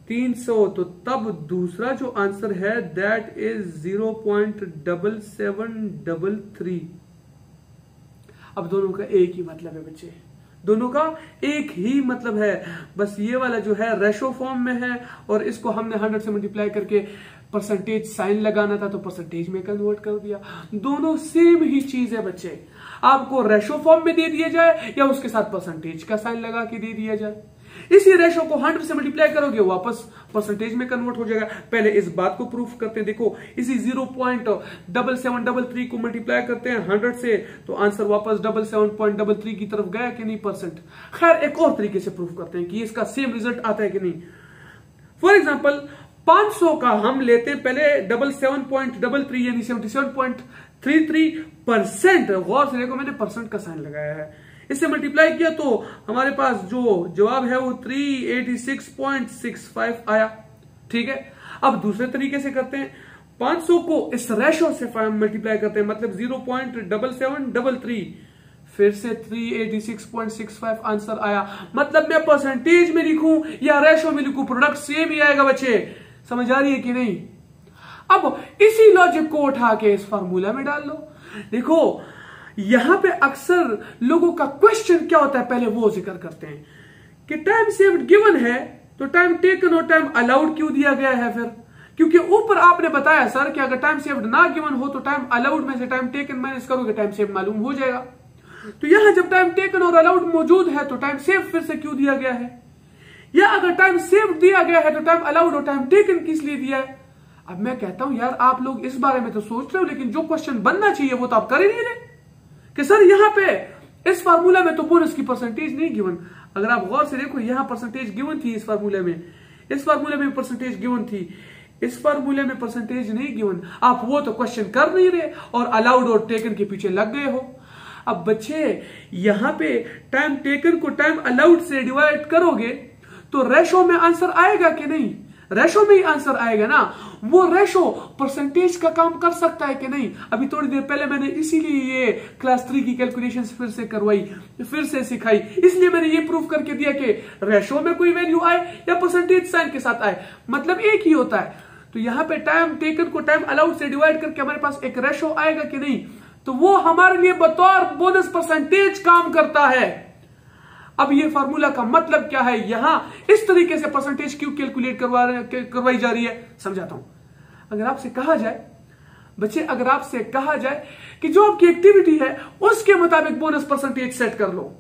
300, तो तब दूसरा जो आंसर है दैट इज 0.7733। अब दोनों का एक ही मतलब है बच्चे, दोनों का एक ही मतलब है, बस ये वाला जो है रेशो फॉर्म में है और इसको हमने 100 से मल्टीप्लाई करके परसेंटेज साइन लगाना था तो परसेंटेज में कन्वर्ट कर दिया। दोनों सेम ही चीज है बच्चे, आपको रेशो फॉर्म में दे दिया जाए या उसके साथ परसेंटेज का साइन लगा के दे दिया जाए। इसी रेशो को 100 से मल्टीप्लाई करोगे वापस परसेंटेज में कन्वर्ट हो जाएगा। पहले इस बात को प्रूफ करते हैं, देखो इसी 0.7733 को मल्टीप्लाई करते हैं 100 से, तो आंसर वापस 77.33 की तरफ गया कि नहीं परसेंट। खैर एक और तरीके से प्रूफ करते हैं कि इसका सेम रिजल्ट आता है कि नहीं। फॉर एग्जाम्पल 500 का हम लेते हैं पहले 77.33 यानी 77.33%। गौर से देखो मैंने परसेंट का साइन लगाया है, इससे मल्टीप्लाई किया तो हमारे पास जो जवाब है वो 386.65 आया। ठीक है, अब दूसरे तरीके से करते हैं, 500 को इस रेशो से मल्टीप्लाई करते हैं, मतलब 0.7733, फिर से 386.65 आंसर आया। मतलब मैं परसेंटेज में लिखूं या रेशो में लिखूं, प्रोडक्ट सेम ही आएगा बच्चे। समझ आ रही है कि नहीं? अब इसी लॉजिक को उठा के इस फार्मूला में डाल लो। देखो यहां पे अक्सर लोगों का क्वेश्चन क्या होता है, पहले वो जिक्र करते हैं कि टाइम सेव्ड गिवन है तो टाइम टेकन और टाइम अलाउड क्यों दिया गया है फिर? क्योंकि ऊपर आपने बताया सर कि अगर टाइम सेव्ड ना गिवन हो तो टाइम अलाउड में से टाइम टेकन माइनस करोगे, टाइम सेव्ड मालूम हो जाएगा। तो यहां जब टाइम टेकन और अलाउड मौजूद है तो टाइम सेव्ड फिर से क्यों दिया गया है? या अगर टाइम सेव्ड दिया गया है तो टाइम अलाउड और टाइम टेकन किस लिए दिया है? अब मैं कहता हूं यार आप लोग इस बारे में तो सोच रहे हो, लेकिन जो क्वेश्चन बनना चाहिए वो तो आप कर ही नहीं रहे कि सर यहां पे इस फार्मूला में तो बोनस की परसेंटेज नहीं गिवन। अगर आप गौर से देखो यहां परसेंटेज गिवन थी, इस फार्मूले में परसेंटेज गिवन थी, इस फार्मूले में परसेंटेज नहीं गिवन। आप वो तो क्वेश्चन कर नहीं रहे और अलाउड और टेकन के पीछे लग गए हो। अब बच्चे यहां पे टाइम टेकन को टाइम अलाउड से डिवाइड करोगे तो रेशो में आंसर आएगा कि नहीं? रेशो में ही आंसर आएगा ना। वो रेशो परसेंटेज का काम कर सकता है कि नहीं? अभी थोड़ी देर पहले मैंने इसीलिए ये क्लास 3 की कैलकुलेशंस फिर से करवाई, फिर से सिखाई, इसलिए मैंने ये प्रूफ करके दिया कि रेशो में कोई वैल्यू आए या परसेंटेज साइन के साथ आए, मतलब एक ही होता है। तो यहां पे टाइम टेकन को टाइम अलाउड से डिवाइड करके हमारे पास एक रेशो आएगा कि नहीं? तो वो हमारे लिए बतौर बोनस परसेंटेज काम करता है। अब ये फार्मूला का मतलब क्या है, यहां इस तरीके से परसेंटेज क्यों कैलकुलेट करवाई जा रही है, समझाता हूं। अगर आपसे कहा जाए बच्चे, अगर आपसे कहा जाए कि जो आपकी एक्टिविटी है उसके मुताबिक बोनस परसेंटेज सेट कर लो,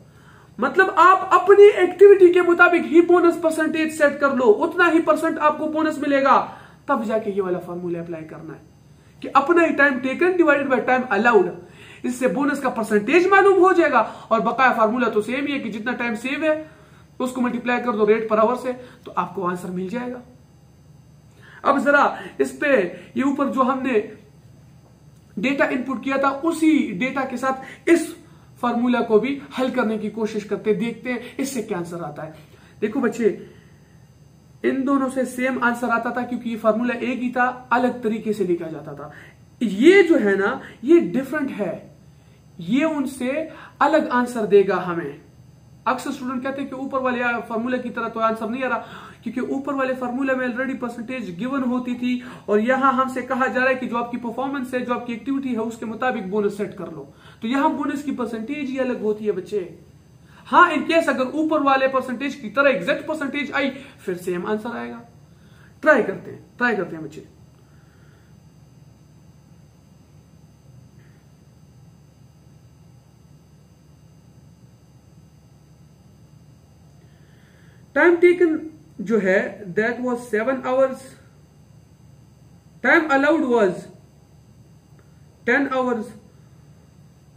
मतलब आप अपनी एक्टिविटी के मुताबिक ही बोनस परसेंटेज सेट कर लो, उतना ही परसेंट आपको बोनस मिलेगा, तब जाके ये वाला फार्मूला अप्लाई करना है कि अपना ही time taken divided by time allowed, इससे बोनस का परसेंटेज मालूम हो जाएगा। और बकाया फार्मूला तो सेम ही है कि जितना टाइम सेव है उसको मल्टीप्लाई कर दो रेट पर आवर से, तो आपको आंसर मिल जाएगा। अब जरा इस पे ये ऊपर जो हमने डेटा इनपुट किया था उसी डेटा के साथ इस फार्मूला को भी हल करने की कोशिश करते, देखते हैं इससे क्या आंसर आता है। देखो बच्चे, इन दोनों से सेम आंसर आता था क्योंकि ये फार्मूला एक ही था, अलग तरीके से लिखा जाता था। ये जो है ना ये डिफरेंट है, ये उनसे अलग आंसर देगा हमें। अक्सर स्टूडेंट कहते हैं कि ऊपर वाले फार्मूला की तरह तो आंसर नहीं आ रहा, क्योंकि ऊपर वाले फार्मूला में ऑलरेडी परसेंटेज गिवन होती थी और यहां हमसे कहा जा रहा है कि जो आपकी परफॉर्मेंस है, जो आपकी एक्टिविटी है, उसके मुताबिक बोनस सेट कर लो। तो यहां बोनस की परसेंटेज ही अलग होती है बच्चे। हाँ, इन केस अगर ऊपर वाले परसेंटेज की तरह एग्जैक्ट परसेंटेज आई फिर सेम आंसर आएगा। ट्राई करते हैं बच्चे। टाइम टेकन जो है that was 7 hours, time allowed was 10 hours,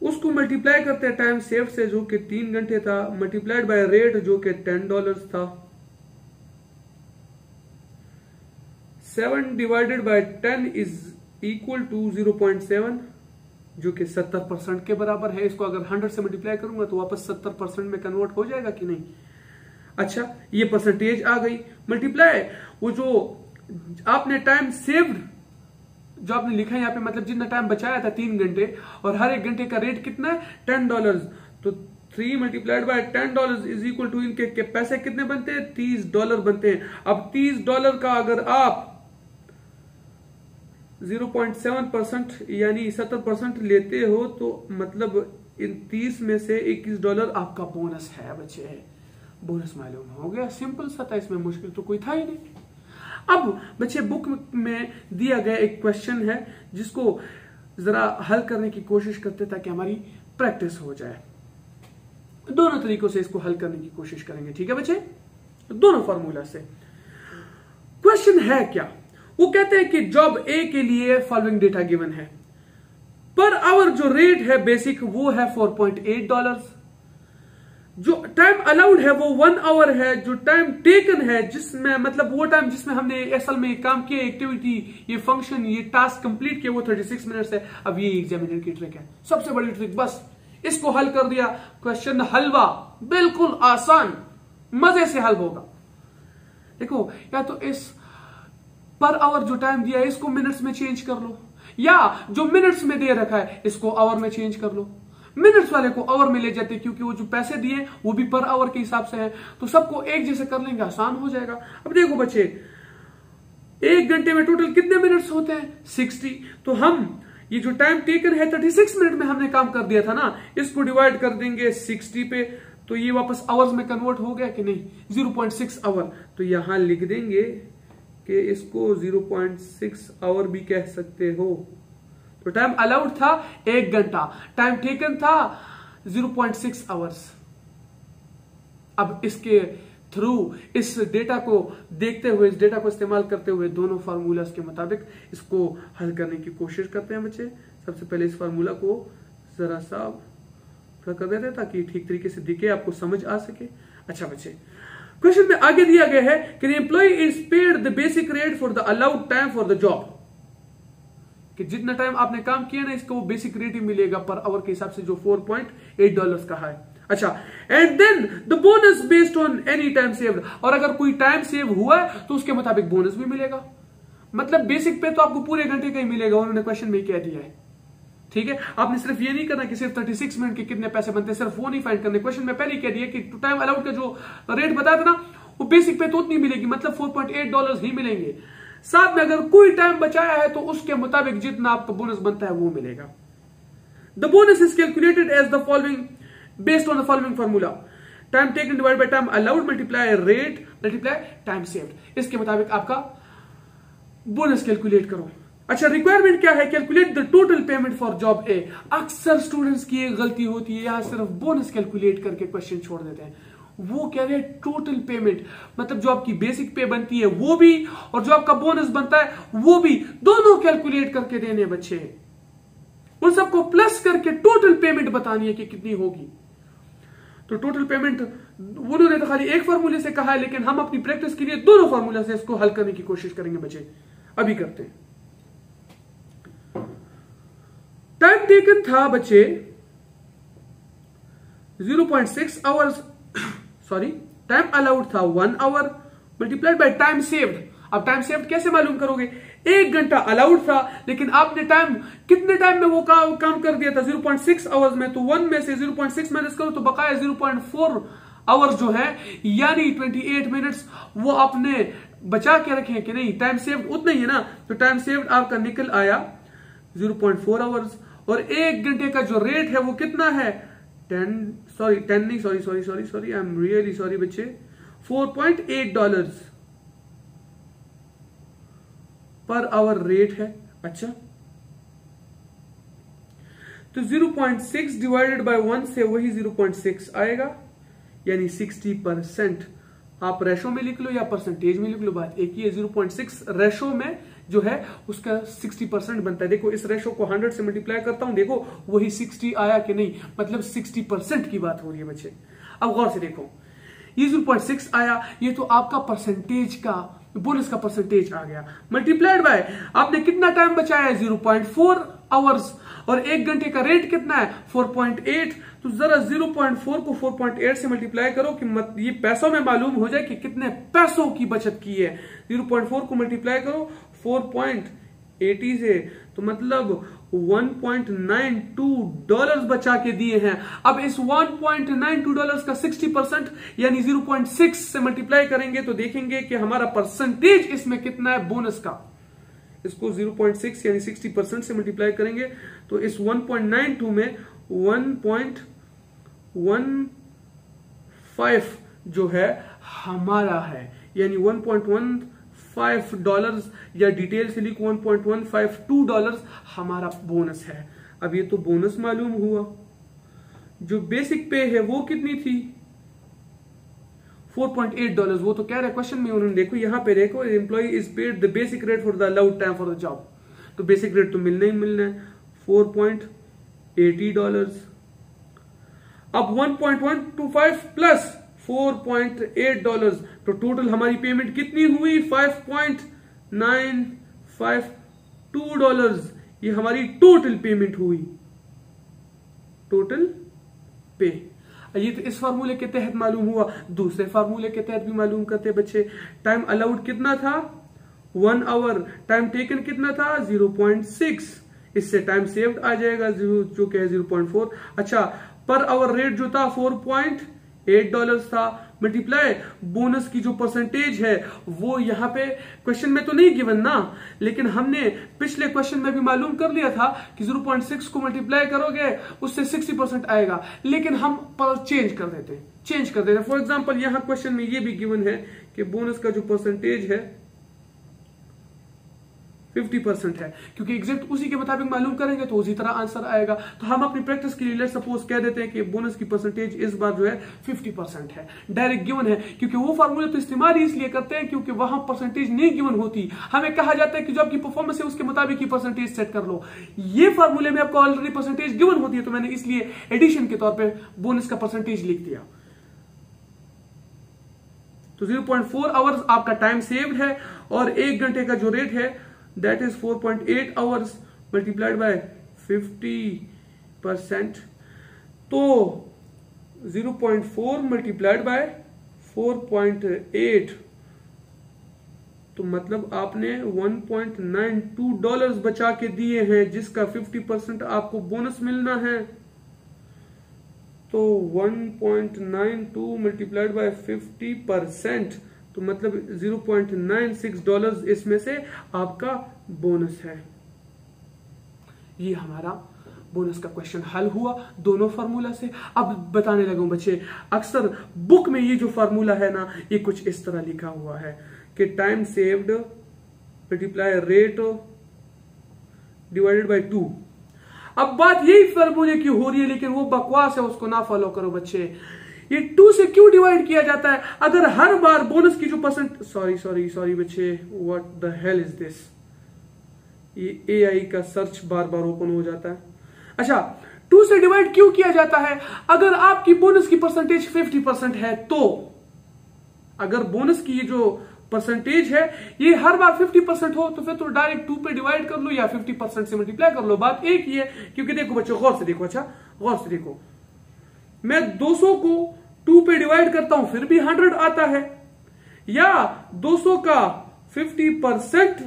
उसको मल्टीप्लाई करते हैं टाइम सेव से जो कि 3 घंटे था, मल्टीप्लाइड बाय रेट जो कि $10 था। 7 divided by 10 is equal to 0.7 जो कि 70% के बराबर है। इसको अगर 100 से मल्टीप्लाई करूंगा तो वापस 70% में कन्वर्ट हो जाएगा कि नहीं? अच्छा, ये परसेंटेज आ गई। मल्टीप्लाई वो जो आपने टाइम सेव्ड जो आपने लिखा है यहाँ पे, मतलब जितना टाइम बचाया था 3 घंटे, और हर एक घंटे का रेट कितना है $10, तो 3 multiplied by $10 is equal to इनके पैसे कितने बनते हैं? $30 बनते हैं। अब $30 का अगर आप 0.7% यानी 70% लेते हो तो मतलब इन 30 में से $21 आपका बोनस है बच्चे। बोनस मालूम हो गया, सिंपल सा था, इसमें मुश्किल तो कोई था ही नहीं। अब बच्चे बुक में दिया गया एक क्वेश्चन है जिसको जरा हल करने की कोशिश करते ताकि हमारी प्रैक्टिस हो जाए। दोनों तरीकों से इसको हल करने की कोशिश करेंगे, ठीक है बच्चे? दोनों फार्मूला से। क्वेश्चन है क्या? वो कहते हैं कि जॉब ए के लिए फॉलोइंग डेटा गिवन है। पर आवर जो रेट है बेसिक वो है $4.8, जो टाइम अलाउड है वो 1 आवर है, जो टाइम टेकन है जिसमें मतलब वो टाइम जिसमें हमने असल में काम किया, एक्टिविटी, ये फंक्शन, ये टास्क कंप्लीट किया, वो 36 मिनट्स है। अब ये एग्जामिनर की ट्रिक है, सबसे बड़ी ट्रिक, बस इसको हल कर दिया, क्वेश्चन हलवा, बिल्कुल आसान, मजे से हल होगा। देखो, या तो इस पर आवर जो टाइम दिया है इसको मिनट्स में चेंज कर लो, या जो मिनट्स में दे रखा है इसको आवर में चेंज कर लो। मिनट्स वाले को आवर में ले जाते क्योंकि वो जो पैसे दिए वो भी पर आवर के हिसाब से है, तो सबको एक जैसे कर लेंगे, आसान हो जाएगा। अब देखो बच्चे, 1 घंटे में टोटल कितने मिनट्स होते हैं? 60। तो हम ये जो टाइम टेकन है 36 मिनट में हमने काम कर दिया था ना, इसको डिवाइड कर देंगे 60 पे, तो ये वापस आवर्स में कन्वर्ट हो गया कि नहीं? 0.6 आवर। तो यहां लिख देंगे कि इसको 0.6 आवर भी कह सकते हो। तो टाइम अलाउड था 1 घंटा, टाइम टेकन था 0.6 आवर्स। अब इसके थ्रू इस डेटा को देखते हुए, इस डेटा को इस्तेमाल करते हुए दोनों फार्मूलाज के मुताबिक इसको हल करने की कोशिश करते हैं बच्चे। सबसे पहले इस फार्मूला को जरा सा कर देते हैं ताकि ठीक तरीके से दिखे, आपको समझ आ सके। अच्छा बच्चे, क्वेश्चन में आगे दिया गया है कि employee is paid the basic rate for the allowed time for the job, कि जितना टाइम आपने काम किया ना इसको वो बेसिक रेट ही मिलेगा पर आवर के हिसाब से, जो $4.8 का है। अच्छा, and then the bonus based on any time saved, और अगर कोई टाइम सेव हुआ है तो उसके मुताबिक बोनस भी मिलेगा। मतलब बेसिक पे तो आपको पूरे घंटे का ही मिलेगा, उन्होंने क्वेश्चन में कह दिया है। ठीक है, आपने सिर्फ ये नहीं करना कि सिर्फ 36 मिनट के कितने पैसे बनते हैं, सिर्फ वो नहीं फाइंड करने। क्वेश्चन में पहले ही कह दिया कि टाइम अलाउड का जो रेट बताया था ना, वो बेसिक पे तो उतनी मिलेगी, मतलब $4.8 ही मिलेंगे। साथ में अगर कोई टाइम बचाया है तो उसके मुताबिक जितना आपका बोनस बनता है वो मिलेगा। The bonus is calculated as the following based on the following formula: time taken divided by time allowed multiply rate multiply time saved। इसके मुताबिक आपका बोनस कैलकुलेट करो। अच्छा, रिक्वायरमेंट क्या है? Calculate the total payment for job A. अक्सर students की एक गलती होती है, यहां सिर्फ बोनस कैलकुलेट करके क्वेश्चन छोड़ देते हैं। वो कह रहे हैं टोटल पेमेंट, मतलब जो आपकी बेसिक पे बनती है वो भी और जो आपका बोनस बनता है वो भी, दोनों कैलकुलेट करके देने बच्चे, उन सबको प्लस करके टोटल पेमेंट बतानी है कि कितनी होगी। तो टोटल पेमेंट उन्होंने तो खाली एक फार्मूले से कहा है, लेकिन हम अपनी प्रैक्टिस के लिए दोनों फार्मूला से इसको हल करने की कोशिश करेंगे बच्चे। अभी करते हैं। टाइम टेकन था बच्चे 0.6 आवर्स, सॉरी टाइम अलाउड था 1 hour multiplied by time saved. अब टाइम सेव्ड कैसे मालूम करोगे? 1 घंटा अलाउड था, लेकिन आपने टाइम कितने टाइम में वो काम कर दिया था? 0.6 आवर्स में। तो 1 में से 0.6 माइनस करो तो बकाया 0.4 आवर्स जो है, यानी 28 मिनट्स वो आपने बचा के रखे हैं कि नहीं? टाइम सेव्ड उतना ही है ना, तो टाइम सेव्ड आपका निकल आया 0.4 आवर्स। और 1 घंटे का जो रेट है वो कितना है? 10 sorry I am really sorry बच्चे, $4.8 पर आवर रेट है। अच्छा, तो 0.6 डिवाइडेड बाय 1 से वही 0.6 आएगा, यानी 60%। आप रेशो में लिख लो या परसेंटेज में लिख लो, बात एक ही है। 0.6 रेशो में जो है उसका 60% बनता है। देखो इस रेशो को 100 से मल्टीप्लाई करता हूं, देखो वही 60 आया कि नहीं, मतलब 60% की बात हो रही है बच्चे। अब गौर से देखो, ये 0.6 आया, ये तो आपका परसेंटेज का, बोनस का परसेंटेज आ गया, मल्टीप्लाइड बाय आपने कितना टाइम बचाया है? 0.4 आवर्स, और 1 घंटे का रेट कितना है? 4.8। तो जरा 0.4 को 4.8 से मल्टीप्लाई करो कि ये पैसों में मालूम हो जाए कि कितने पैसों की बचत की है। 0.4 को मल्टीप्लाई करो 4.80 से, तो मतलब $1.92 बचा के दिए हैं। अब इस $1.92 का 60% यानी 0.6 से मल्टीप्लाई करेंगे तो देखेंगे कि हमारा परसेंटेज इसमें कितना है बोनस का। इसको 0.6 यानी 60% से मल्टीप्लाई करेंगे तो इस 1.92 में 1.15 जो है हमारा है, यानी $1.15 या डिटेल से लिखो $1.152 हमारा बोनस है। अब ये तो बोनस मालूम हुआ। जो बेसिक पे है वो कितनी थी? $4.8। वो तो कह रहे क्वेश्चन में, उन्होंने देखो यहां पे देखो, employee is paid the basic rate for the allowed time for the job. तो बेसिक रेट तो मिलना ही मिलना है, $4.80। अब 1.125 प्लस $4.8, तो टोटल हमारी पेमेंट कितनी हुई? $5.952। ये हमारी टोटल पेमेंट हुई, टोटल पे। ये तो इस फार्मूले के तहत मालूम हुआ। दूसरे फार्मूले के तहत भी मालूम करते बच्चे। टाइम अलाउड कितना था? 1 आवर। टाइम टेकन कितना था? 0.6। इससे टाइम सेव्ड आ जाएगा जो क्या है 0.4। अच्छा, पर आवर रेट जो था 4.8 $8 था, मल्टीप्लाई बोनस की जो परसेंटेज है वो यहाँ पे क्वेश्चन में तो नहीं गिवन ना, लेकिन हमने पिछले क्वेश्चन में भी मालूम कर लिया था कि 0.6 को मल्टीप्लाई करोगे उससे 60% आएगा, लेकिन हम चेंज कर देते। फॉर एग्जांपल यहाँ क्वेश्चन में ये भी गिवन है कि बोनस का जो परसेंटेज है 50% है, क्योंकि एग्जैक्ट उसी के मुताबिक मालूम करेंगे तो उसी तरह आंसर आएगा। तो हम अपनी प्रैक्टिस के लिए लेट्स सपोज कह देते हैं कि बोनस की परसेंटेज इस बार जो है 50% है, डायरेक्ट गिवन है, क्योंकि वो फार्मूला तो इस्तेमाल इसलिए करते हैं क्योंकि वहां परसेंटेज नहीं गिवन होती, हमें कहा जाता है कि जो आपकी परफॉर्मेंस है उसके मुताबिक ही परसेंटेज सेट कर लो। ये फार्मूले में आपको ऑलरेडी परसेंटेज गिवन होती है, तो मैंने इसलिए एडिशन के तौर पर बोनस का परसेंटेज लिख दिया। तो 0.4 आवर्स आपका टाइम सेव्ड है, और 1 घंटे का जो रेट है that is 4.8 hours multiplied by 50%, तो 0.4 multiplied by 4.8, तो मतलब आपने $1.92 बचा के दिए हैं, जिसका 50% आपको बोनस मिलना है। तो 1.92 multiplied by 50%, तो मतलब $0.96 इसमें से आपका बोनस है। ये हमारा बोनस का क्वेश्चन हल हुआ दोनों फार्मूला से। अब बताने लगा बच्चे, अक्सर बुक में ये जो फार्मूला है ना, ये कुछ इस तरह लिखा हुआ है कि time saved multiply rate divided by 2। अब बात यही फार्मूले की हो रही है, लेकिन वो बकवास है, उसको ना फॉलो करो बच्चे। ये 2 से क्यों डिवाइड किया जाता है? अगर हर बार बोनस की जो परसेंट, सॉरी बच्चे, what the hell is this, ये एआई का सर्च बार बार ओपन हो जाता है। अच्छा, 2 से डिवाइड क्यों किया जाता है? अगर आपकी बोनस की परसेंटेज 50% है, तो अगर बोनस की ये जो परसेंटेज है ये हर बार 50% हो, तो फिर तो डायरेक्ट 2 पे डिवाइड कर लो या 50% से मल्टीप्लाई कर लो। बात एक ही है, क्योंकि देखो बच्चों, गौर से देखो, मैं 200 को 2 पे डिवाइड करता हूं फिर भी 100 आता है, या 200 का 50%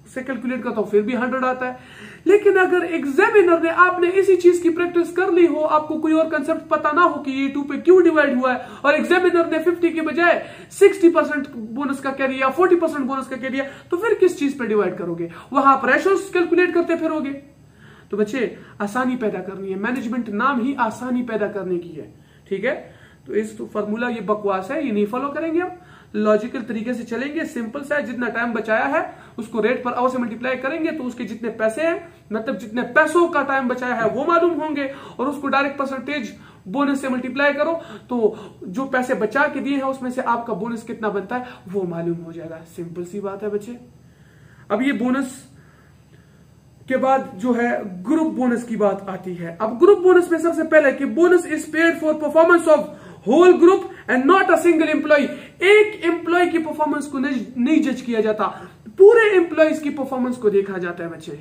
से कैलकुलेट करता हूं फिर भी 100 आता है। लेकिन अगर एग्जामिनर ने, आपने इसी चीज की प्रैक्टिस कर ली हो, आपको कोई और कंसेप्ट पता ना हो कि ये 2 पे क्यों डिवाइड हुआ है, और एग्जामिनर ने 50 के बजाय 60% बोनस का कह दिया, 40% बोनस का कह दिया, तो फिर किस चीज पे डिवाइड करोगे? वहां आप रेशोस कैलकुलेट करते फिरोगे। तो बच्चे, आसानी पैदा करनी है, मैनेजमेंट नाम ही आसानी पैदा करने की है, ठीक है? तो इस फार्मूला ये बकवास है, ये नहीं फॉलो करेंगे हम, लॉजिकल तरीके से चलेंगे, सिंपल सा है। जितना टाइम बचाया है उसको रेट पर आवर से मल्टीप्लाई करेंगे, तो उसके जितने पैसे हैं, मतलब जितने पैसों का टाइम बचाया है वो मालूम होंगे, और उसको डायरेक्ट परसेंटेज बोनस से मल्टीप्लाई करो, तो जो पैसे बचा के दिए हैं उसमें से आपका बोनस कितना बनता है वो मालूम हो जाएगा। सिंपल सी बात है बच्चे। अब ये बोनस के बाद जो है ग्रुप बोनस की बात आती है। अब ग्रुप बोनस में सबसे पहले कि bonus is paid for performance of whole group and not a single employee. एक एम्प्लॉय की परफॉर्मेंस को नहीं जज किया जाता, पूरे एम्प्लॉयज की परफॉर्मेंस को देखा जाता है बच्चे,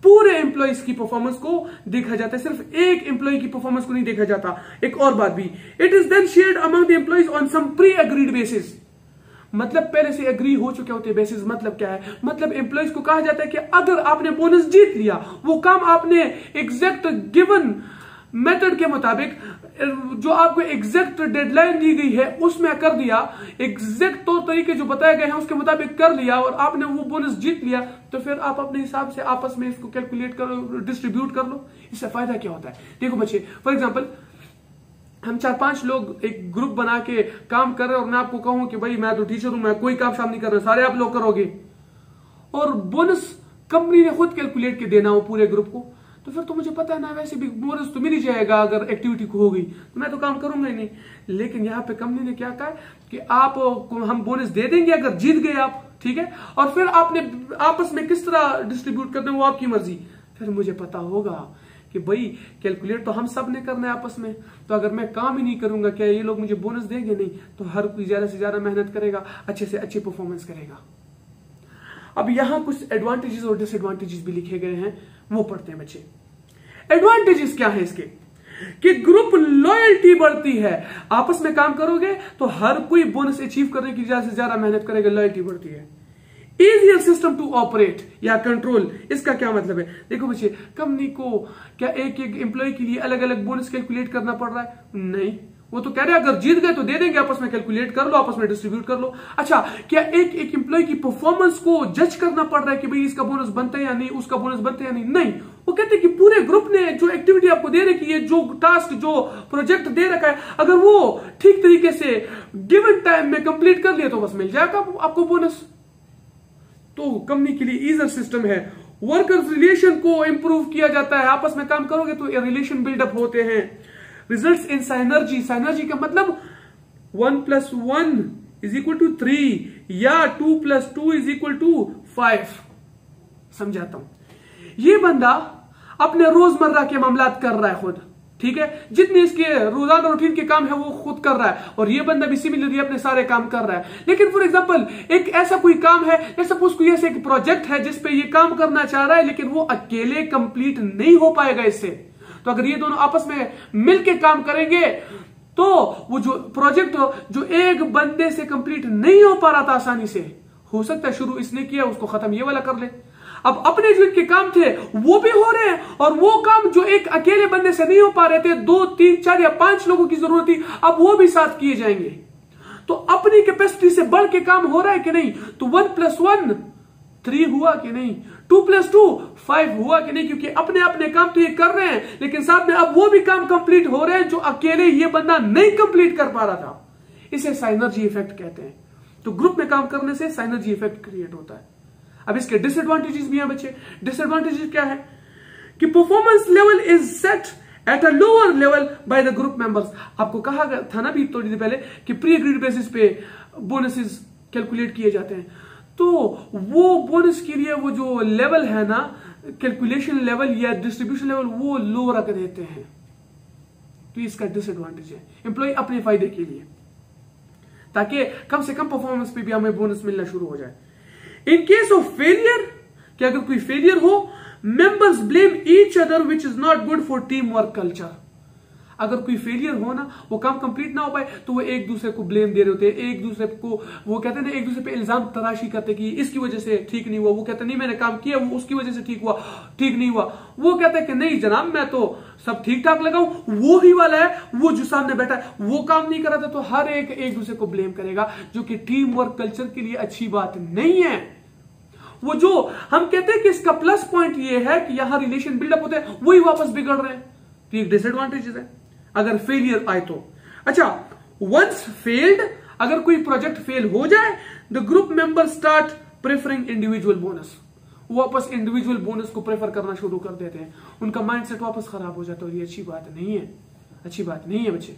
पूरे एम्प्लॉयज की परफॉर्मेंस को देखा जाता है, सिर्फ एक एम्प्लॉय की परफॉर्मेंस को नहीं देखा जाता। एक और बात भी, it is then shared among the employees on some pre agreed basis. मतलब पहले से एग्री हो चुके होते बेसिस। मतलब क्या है? मतलब एम्प्लॉयज को कहा जाता है कि अगर आपने बोनस जीत लिया, वो काम आपने एग्जैक्ट गिवन मेथड के मुताबिक, जो आपको एग्जैक्ट डेडलाइन दी गई है उसमें कर दिया, एग्जैक्ट तौर तरीके जो बताए गए हैं उसके मुताबिक कर लिया, और आपने वो बोनस जीत लिया, तो फिर आप अपने हिसाब से आपस में इसको कैलकुलेट करो, डिस्ट्रीब्यूट कर लो। इससे फायदा क्या होता है? देखो बच्चे, फॉर एग्जाम्पल हम 4-5 लोग एक ग्रुप बना के काम कर रहे हैं, और मैं आपको कहूं कि भाई मैं तो टीचर हूं, मैं कोई काम शाम नहीं कर रहा, सारे आप लोग करोगे, और बोनस कंपनी ने खुद कैलकुलेट के देना हो पूरे ग्रुप को, तो फिर तो मुझे पता है ना वैसे भी बोनस तो मिल ही जाएगा। अगर एक्टिविटी हो गई तो मैं तो काम करूंगा ही नहीं। लेकिन यहाँ पे कंपनी ने क्या कहा कि आप हम बोनस दे देंगे अगर जीत गए आप, ठीक है, और फिर आपने आपस में किस तरह डिस्ट्रीब्यूट करना है वो आपकी मर्जी। फिर मुझे पता होगा कि भाई कैलकुलेट तो हम सब ने करना है आपस में, तो अगर मैं काम ही नहीं करूंगा, क्या ये लोग मुझे बोनस देंगे? नहीं। तो हर कोई ज्यादा से ज्यादा मेहनत करेगा, अच्छे से अच्छी परफॉर्मेंस करेगा। अब यहां कुछ एडवांटेजेस और डिसएडवांटेजेस भी लिखे गए हैं, वो पढ़ते हैं बच्चे। एडवांटेजेस क्या है इसके? कि ग्रुप लॉयल्टी बढ़ती है, आपस में काम करोगे तो हर कोई बोनस अचीव करने की ज्यादा से ज्यादा मेहनत करेगा, लॉयल्टी बढ़ती है। इजियर सिस्टम टू ऑपरेट या कंट्रोल, इसका क्या मतलब है? देखो बच्चे, कंपनी को क्या एक एक एम्प्लॉय के लिए अलग अलग बोनस कैलकुलेट करना पड़ रहा है? नहीं, वो तो कह रहे हैं अगर जीत गए तो दे देंगे, आपस में कैलकुलेट कर लो, आपस में डिस्ट्रीब्यूट कर लो। अच्छा, क्या एक एम्प्लॉय की परफॉर्मेंस को जज करना पड़ रहा है कि भाई इसका बोनस बनता है या नहीं, उसका बोनस बनता है या नहीं? नहीं, वो कहते हैं कि पूरे ग्रुप ने जो एक्टिविटी आपको दे रखी है, जो टास्क, जो प्रोजेक्ट दे रखा है, अगर वो ठीक तरीके से गिवन टाइम में कंप्लीट कर लिया तो बस मिल जाएगा आपको बोनस। तो कंपनी के लिए ईजर सिस्टम है। वर्कर्स रिलेशन को इंप्रूव किया जाता है, आपस में काम करोगे तो रिलेशन बिल्डअप होते हैं। रिजल्ट्स इन साइनर्जी, साइनर्जी का मतलब 1 + 1 = 3 या 2 + 2 = 5। समझाता हूं। ये बंदा अपने रोजमर्रा के मामलात कर रहा है खुद, ठीक है, जितने इसके रोजाना रूटीन के काम है वो खुद कर रहा है, और ये बंदा भी सिमिलरली अपने सारे काम कर रहा है। लेकिन फॉर एग्जांपल एक ऐसा कोई काम है, जैसे सपोज कोई ऐसे एक प्रोजेक्ट है जिसपे ये काम करना चाह रहा है, लेकिन वो अकेले कंप्लीट नहीं हो पाएगा इससे। तो अगर ये दोनों आपस में मिलके काम करेंगे तो वो जो प्रोजेक्ट जो एक बंदे से कंप्लीट नहीं हो पा रहा था आसानी से, हो सकता है शुरू इसने किया, उसको खत्म ये वाला कर ले। अब अपने जो इनके काम थे वो भी हो रहे हैं, और वो काम जो एक अकेले बंदे से नहीं हो पा रहे थे, 2, 3, 4 या 5 लोगों की जरूरत थी, अब वो भी साथ किए जाएंगे। तो अपनी कैपेसिटी से बढ़ के काम हो रहा है कि नहीं? तो 1 + 1 3 हुआ कि नहीं? 2 + 2 5 हुआ कि नहीं? क्योंकि अपने अपने काम तो ये कर रहे हैं, लेकिन साथ में अब वो भी काम कंप्लीट हो रहे हैं जो अकेले ये बंदा नहीं कंप्लीट कर पा रहा था। इसे साइनर्जी इफेक्ट कहते हैं। तो ग्रुप में काम करने से साइनर्जी इफेक्ट क्रिएट होता है। अब इसके डिसएडवांटेजेस भी हैं बच्चे। डिसएडवांटेजेस क्या है कि performance level is set at a lower level by the group members. आपको कहा गया था ना भी थोड़ी देर पहले कि प्री एग्रीड बेसिस पे बोनसेस कैलकुलेट किए जाते हैं, तो वो बोनस के लिए वो जो लेवल है ना, कैलकुलेशन लेवल या डिस्ट्रीब्यूशन लेवल, वो लो रख देते हैं। तो इसका डिसएडवांटेज है एम्प्लॉय अपने फायदे के लिए, ताकि कम से कम परफॉर्मेंस पे भी हमें बोनस मिलना शुरू हो जाए। इन केस ऑफ फेलियर, कि अगर कोई फेलियर हो, members blame each other which is not good for team work culture. अगर कोई फेलियर हो ना, वो काम कंप्लीट ना हो पाए, तो वो एक दूसरे को ब्लेम दे रहे होते हैं, एक दूसरे को वो कहते हैं ना, एक दूसरे पे इल्जाम तराशी करते कि इसकी वजह से ठीक नहीं हुआ। वो कहते नहीं मैंने काम किया, वो उसकी वजह से ठीक हुआ, ठीक नहीं हुआ। वो कहता है कि नहीं जनाब मैं तो सब ठीक ठाक लगाऊं, वो ही वाला है, वो जो सामने बैठा है वो काम नहीं कर रहा था। तो हर एक दूसरे को ब्लेम करेगा, जो कि टीम वर्क कल्चर के लिए अच्छी बात नहीं है। वो जो हम कहते हैं कि इसका प्लस पॉइंट ये है कि यहां रिलेशन बिल्डअप होते हैं, वही वापस बिगड़ रहे हैं। तो एक डिसएडवांटेजेस है अगर फेलियर आए तो। अच्छा, वंस फेल्ड, अगर कोई प्रोजेक्ट फेल हो जाए, the group member start preferring individual bonus. वो वापस इंडिविजुअल बोनस को प्रेफर करना शुरू कर देते हैं, उनका माइंडसेट वापस खराब हो जाता है। और ये अच्छी बात नहीं है, अच्छी बात नहीं है बच्चे।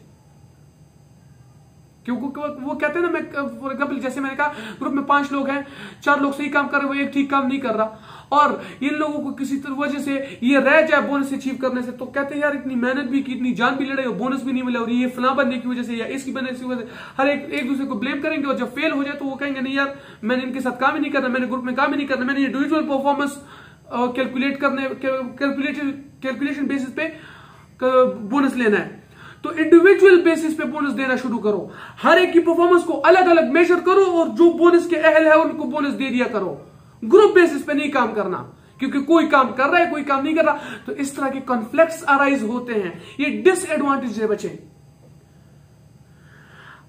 क्योंकि वो कहते हैं ना, मैं फॉर एग्जाम्पल जैसे मैंने कहा ग्रुप में 5 लोग हैं, 4 लोग सही काम कर रहे हैं, वो एक ठीक काम नहीं कर रहा, और इन लोगों को किसी वजह से ये रह जाए बोनस अचीव करने से, तो कहते हैं यार इतनी मेहनत भी की, इतनी जान भी लड़ाई, बोनस भी नहीं मिला, और ये फलां बनने की वजह से या इसकी बनने की वजह से हर एक दूसरे को ब्लेम करेंगे। और जब फेल हो जाए तो वो कहेंगे नहीं यार मैंने इनके साथ काम ही नहीं करना, मैंने ग्रुप में काम ही नहीं करना, मैंने इंडिविजुअल परफॉर्मेंस कैलकुलेशन बेसिस पे बोनस लेना है। तो इंडिविजुअल बेसिस पे बोनस देना शुरू करो, हर एक की परफॉर्मेंस को अलग अलग मेजर करो, और जो बोनस के अहल है उनको बोनस दे दिया करो। ग्रुप बेसिस पे नहीं काम करना, क्योंकि कोई काम कर रहा है कोई काम नहीं कर रहा, तो इस तरह के कॉन्फ्लिक्ट्स अराइज होते हैं। ये डिसएडवांटेज है बच्चे।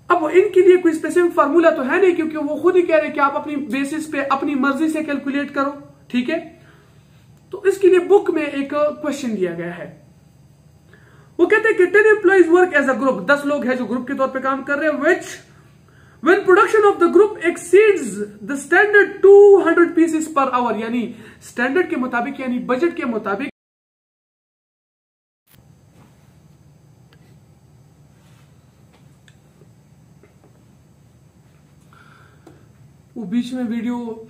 अब इनके लिए कोई स्पेसिफिक फार्मूला तो है नहीं, क्योंकि वो खुद ही कह रहे हैं कि आप अपनी बेसिस पे अपनी मर्जी से कैलकुलेट करो, ठीक है। तो इसके लिए बुक में एक क्वेश्चन दिया गया है। वो कहते हैं कि 10 employees work as a group, 10 लोग हैं जो ग्रुप के तौर पे काम कर रहे हैं, विच when production of the group exceeds the standard 200 pieces per hour, यानी स्टैंडर्ड के मुताबिक यानी बजट के मुताबिक, वो बीच में वीडियो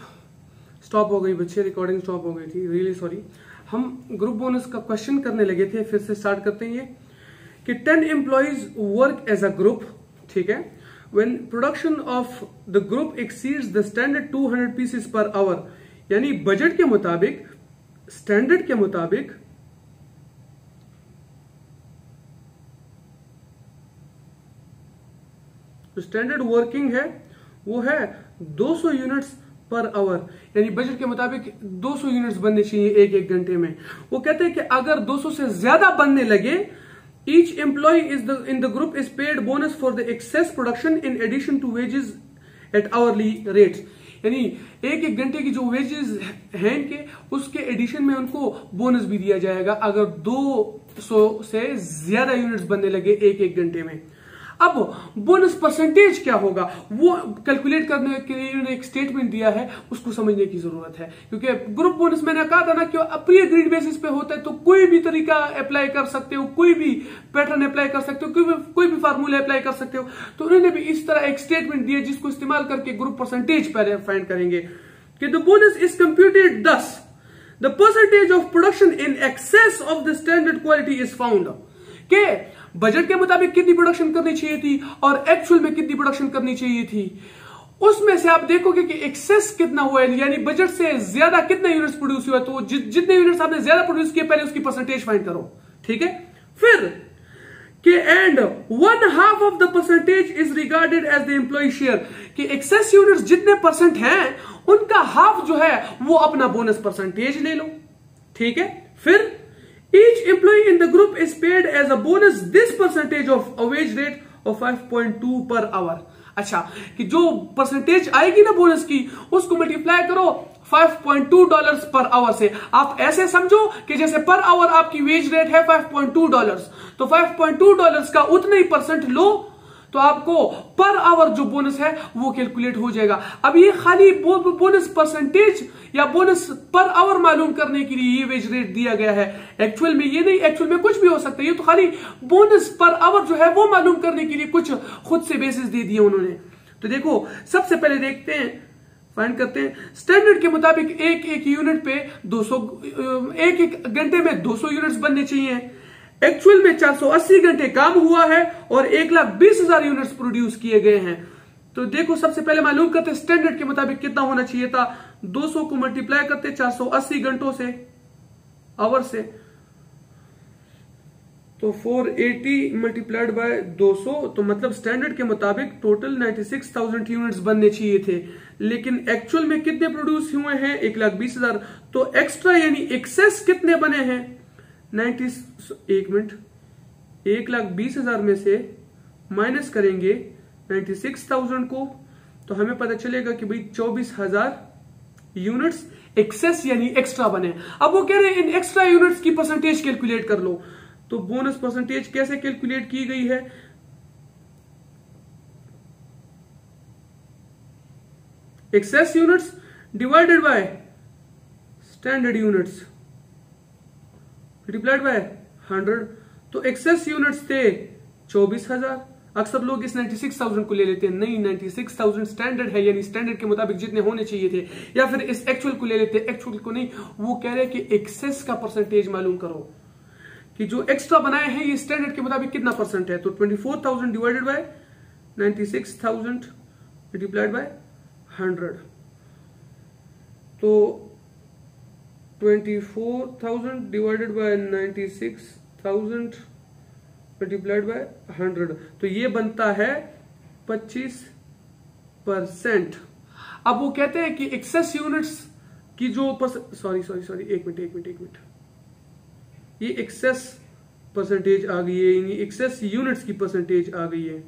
स्टॉप हो गई बच्चे, रिकॉर्डिंग स्टॉप हो गई थी, रियली सॉरी। हम ग्रुप बोनस का क्वेश्चन करने लगे थे, फिर से स्टार्ट करते हैं। ये कि 10 employees work as a group, ठीक है, when production of the group exceeds the standard 200 pieces per hour, यानी बजट के मुताबिक, स्टैंडर्ड के मुताबिक जो स्टैंडर्ड वर्किंग है वो है 200 यूनिट्स पर आवर, यानी बजट के मुताबिक 200 यूनिट्स बनने चाहिए एक घंटे में। वो कहते हैं कि अगर 200 से ज्यादा बनने लगे each employee in the group is paid bonus for the excess production in addition to wages at hourly rates. यानी एक एक घंटे की जो वेजेस हैं इनके, उसके एडिशन में उनको बोनस भी दिया जाएगा अगर 200 से ज्यादा यूनिट्स बनने लगे एक एक घंटे में। अब बोनस परसेंटेज क्या होगा वो कैलकुलेट करने के लिए इन्होंने एक स्टेटमेंट दिया है, उसको समझने की जरूरत है, क्योंकि ग्रुप बोनस मैंने कहा था ना कि प्री एग्रीड बेसिस पे होता है, तो कोई भी तरीका अप्लाई कर सकते हो, कोई भी पैटर्न अप्लाई कर सकते हो, कोई भी फार्मूला अप्लाई कर सकते हो। तो उन्होंने भी इस तरह एक स्टेटमेंट दिया जिसको इस्तेमाल करके ग्रुप परसेंटेज फाइंड करेंगे कि द बोनस इज कंप्यूटेड दस the percentage of production in excess of the standard quality is found के बजट के मुताबिक कितनी प्रोडक्शन करनी चाहिए थी और एक्चुअल में कितनी प्रोडक्शन करनी चाहिए थी, उसमें से आप देखोगे कि एक्सेस कितना हुआ है, यानी बजट से ज्यादा कितने यूनिट्स प्रोड्यूस हुआ, तो जितने यूनिट्स आपने ज्यादा प्रोड्यूस किए पहले उसकी परसेंटेज फाइंड करो, ठीक है। फिर कि and 1/2 of the percentage is regarded as the employee share, कि एक्सेस यूनिट्स जितने परसेंट हैं उनका हाफ जो है वो अपना बोनस परसेंटेज ले लो, ठीक है। फिर each employee in the group is paid as a bonus this percentage of a wage rate of 5.2 per hour। अच्छा, कि जो परसेंटेज आएगी ना बोनस की उसको मल्टीप्लाई करो $5.2 पर आवर से। आप ऐसे समझो कि जैसे पर आवर आपकी वेज रेट है $5.2, तो $5.2 का उतना ही परसेंट लो तो आपको पर आवर जो बोनस है वो कैलकुलेट हो जाएगा। अब ये खाली बोनस परसेंटेज या बोनस पर आवर मालूम करने के लिए ये वेज रेट दिया गया है, एक्चुअल में ये नहीं, एक्चुअल में कुछ भी हो सकता है, ये तो खाली बोनस पर आवर जो है वो मालूम करने के लिए कुछ खुद से बेसिस दे दिए उन्होंने। तो देखो सबसे पहले देखते हैं, फाइंड करते हैं स्टैंडर्ड के मुताबिक एक एक यूनिट पे 200 एक एक घंटे में 200 यूनिट्स बनने चाहिए, एक्चुअल में 480 घंटे काम हुआ है और 1,20,000 यूनिट्स प्रोड्यूस किए गए हैं। तो देखो सबसे पहले मालूम करते स्टैंडर्ड के मुताबिक कितना होना चाहिए था, 200 को मल्टीप्लाई करते 480 घंटों से, आवर से, तो 480 मल्टीप्लाइड बाय 200, तो मतलब स्टैंडर्ड के मुताबिक टोटल 96,000 यूनिट्स बनने चाहिए थे, लेकिन एक्चुअल में कितने प्रोड्यूस हुए हैं 1,20,000। तो एक्स्ट्रा यानी एक्सेस कितने बने हैं 1,20,000 में से माइनस करेंगे 96,000 को, तो हमें पता चलेगा कि भाई 24,000 यूनिट्स एक्सेस यानी एक्स्ट्रा बने। अब वो कह रहे हैं इन एक्स्ट्रा यूनिट्स की परसेंटेज कैलकुलेट कर लो, तो बोनस परसेंटेज कैसे कैलकुलेट की गई है, excess units divided by standard units multiplied by 100। तो एक्सेस यूनिट्स थे 24,000। अक्सर लोग इस 96,000 को ले लेते हैं, नहीं 96,000 स्टैंडर्ड है, यानी स्टैंडर्ड के मुताबिक जितने होने चाहिए थे, या फिर इस एक्चुअल को ले लेते हैं, एक्चुअल को नहीं। वो कह रहे हैं कि एक्सेस का परसेंटेज मालूम करो कि जो एक्स्ट्रा बनाए हैं ये स्टैंडर्ड के मुताबिक कितना परसेंट है, तो 24,000 डिवाइडेड बाय 96,000 मल्टीप्लाइड बाय 100, तो 24,000 डिवाइडेड बाय 96,000 मल्टीप्लाइड बाय 100, तो ये बनता है 25%। अब वो कहते हैं कि एक्सेस यूनिट्स की जो सॉरी एक मिनट, ये एक्सेस परसेंटेज आ गई है, यानी एक्सेस यूनिट्स की परसेंटेज आ गई है,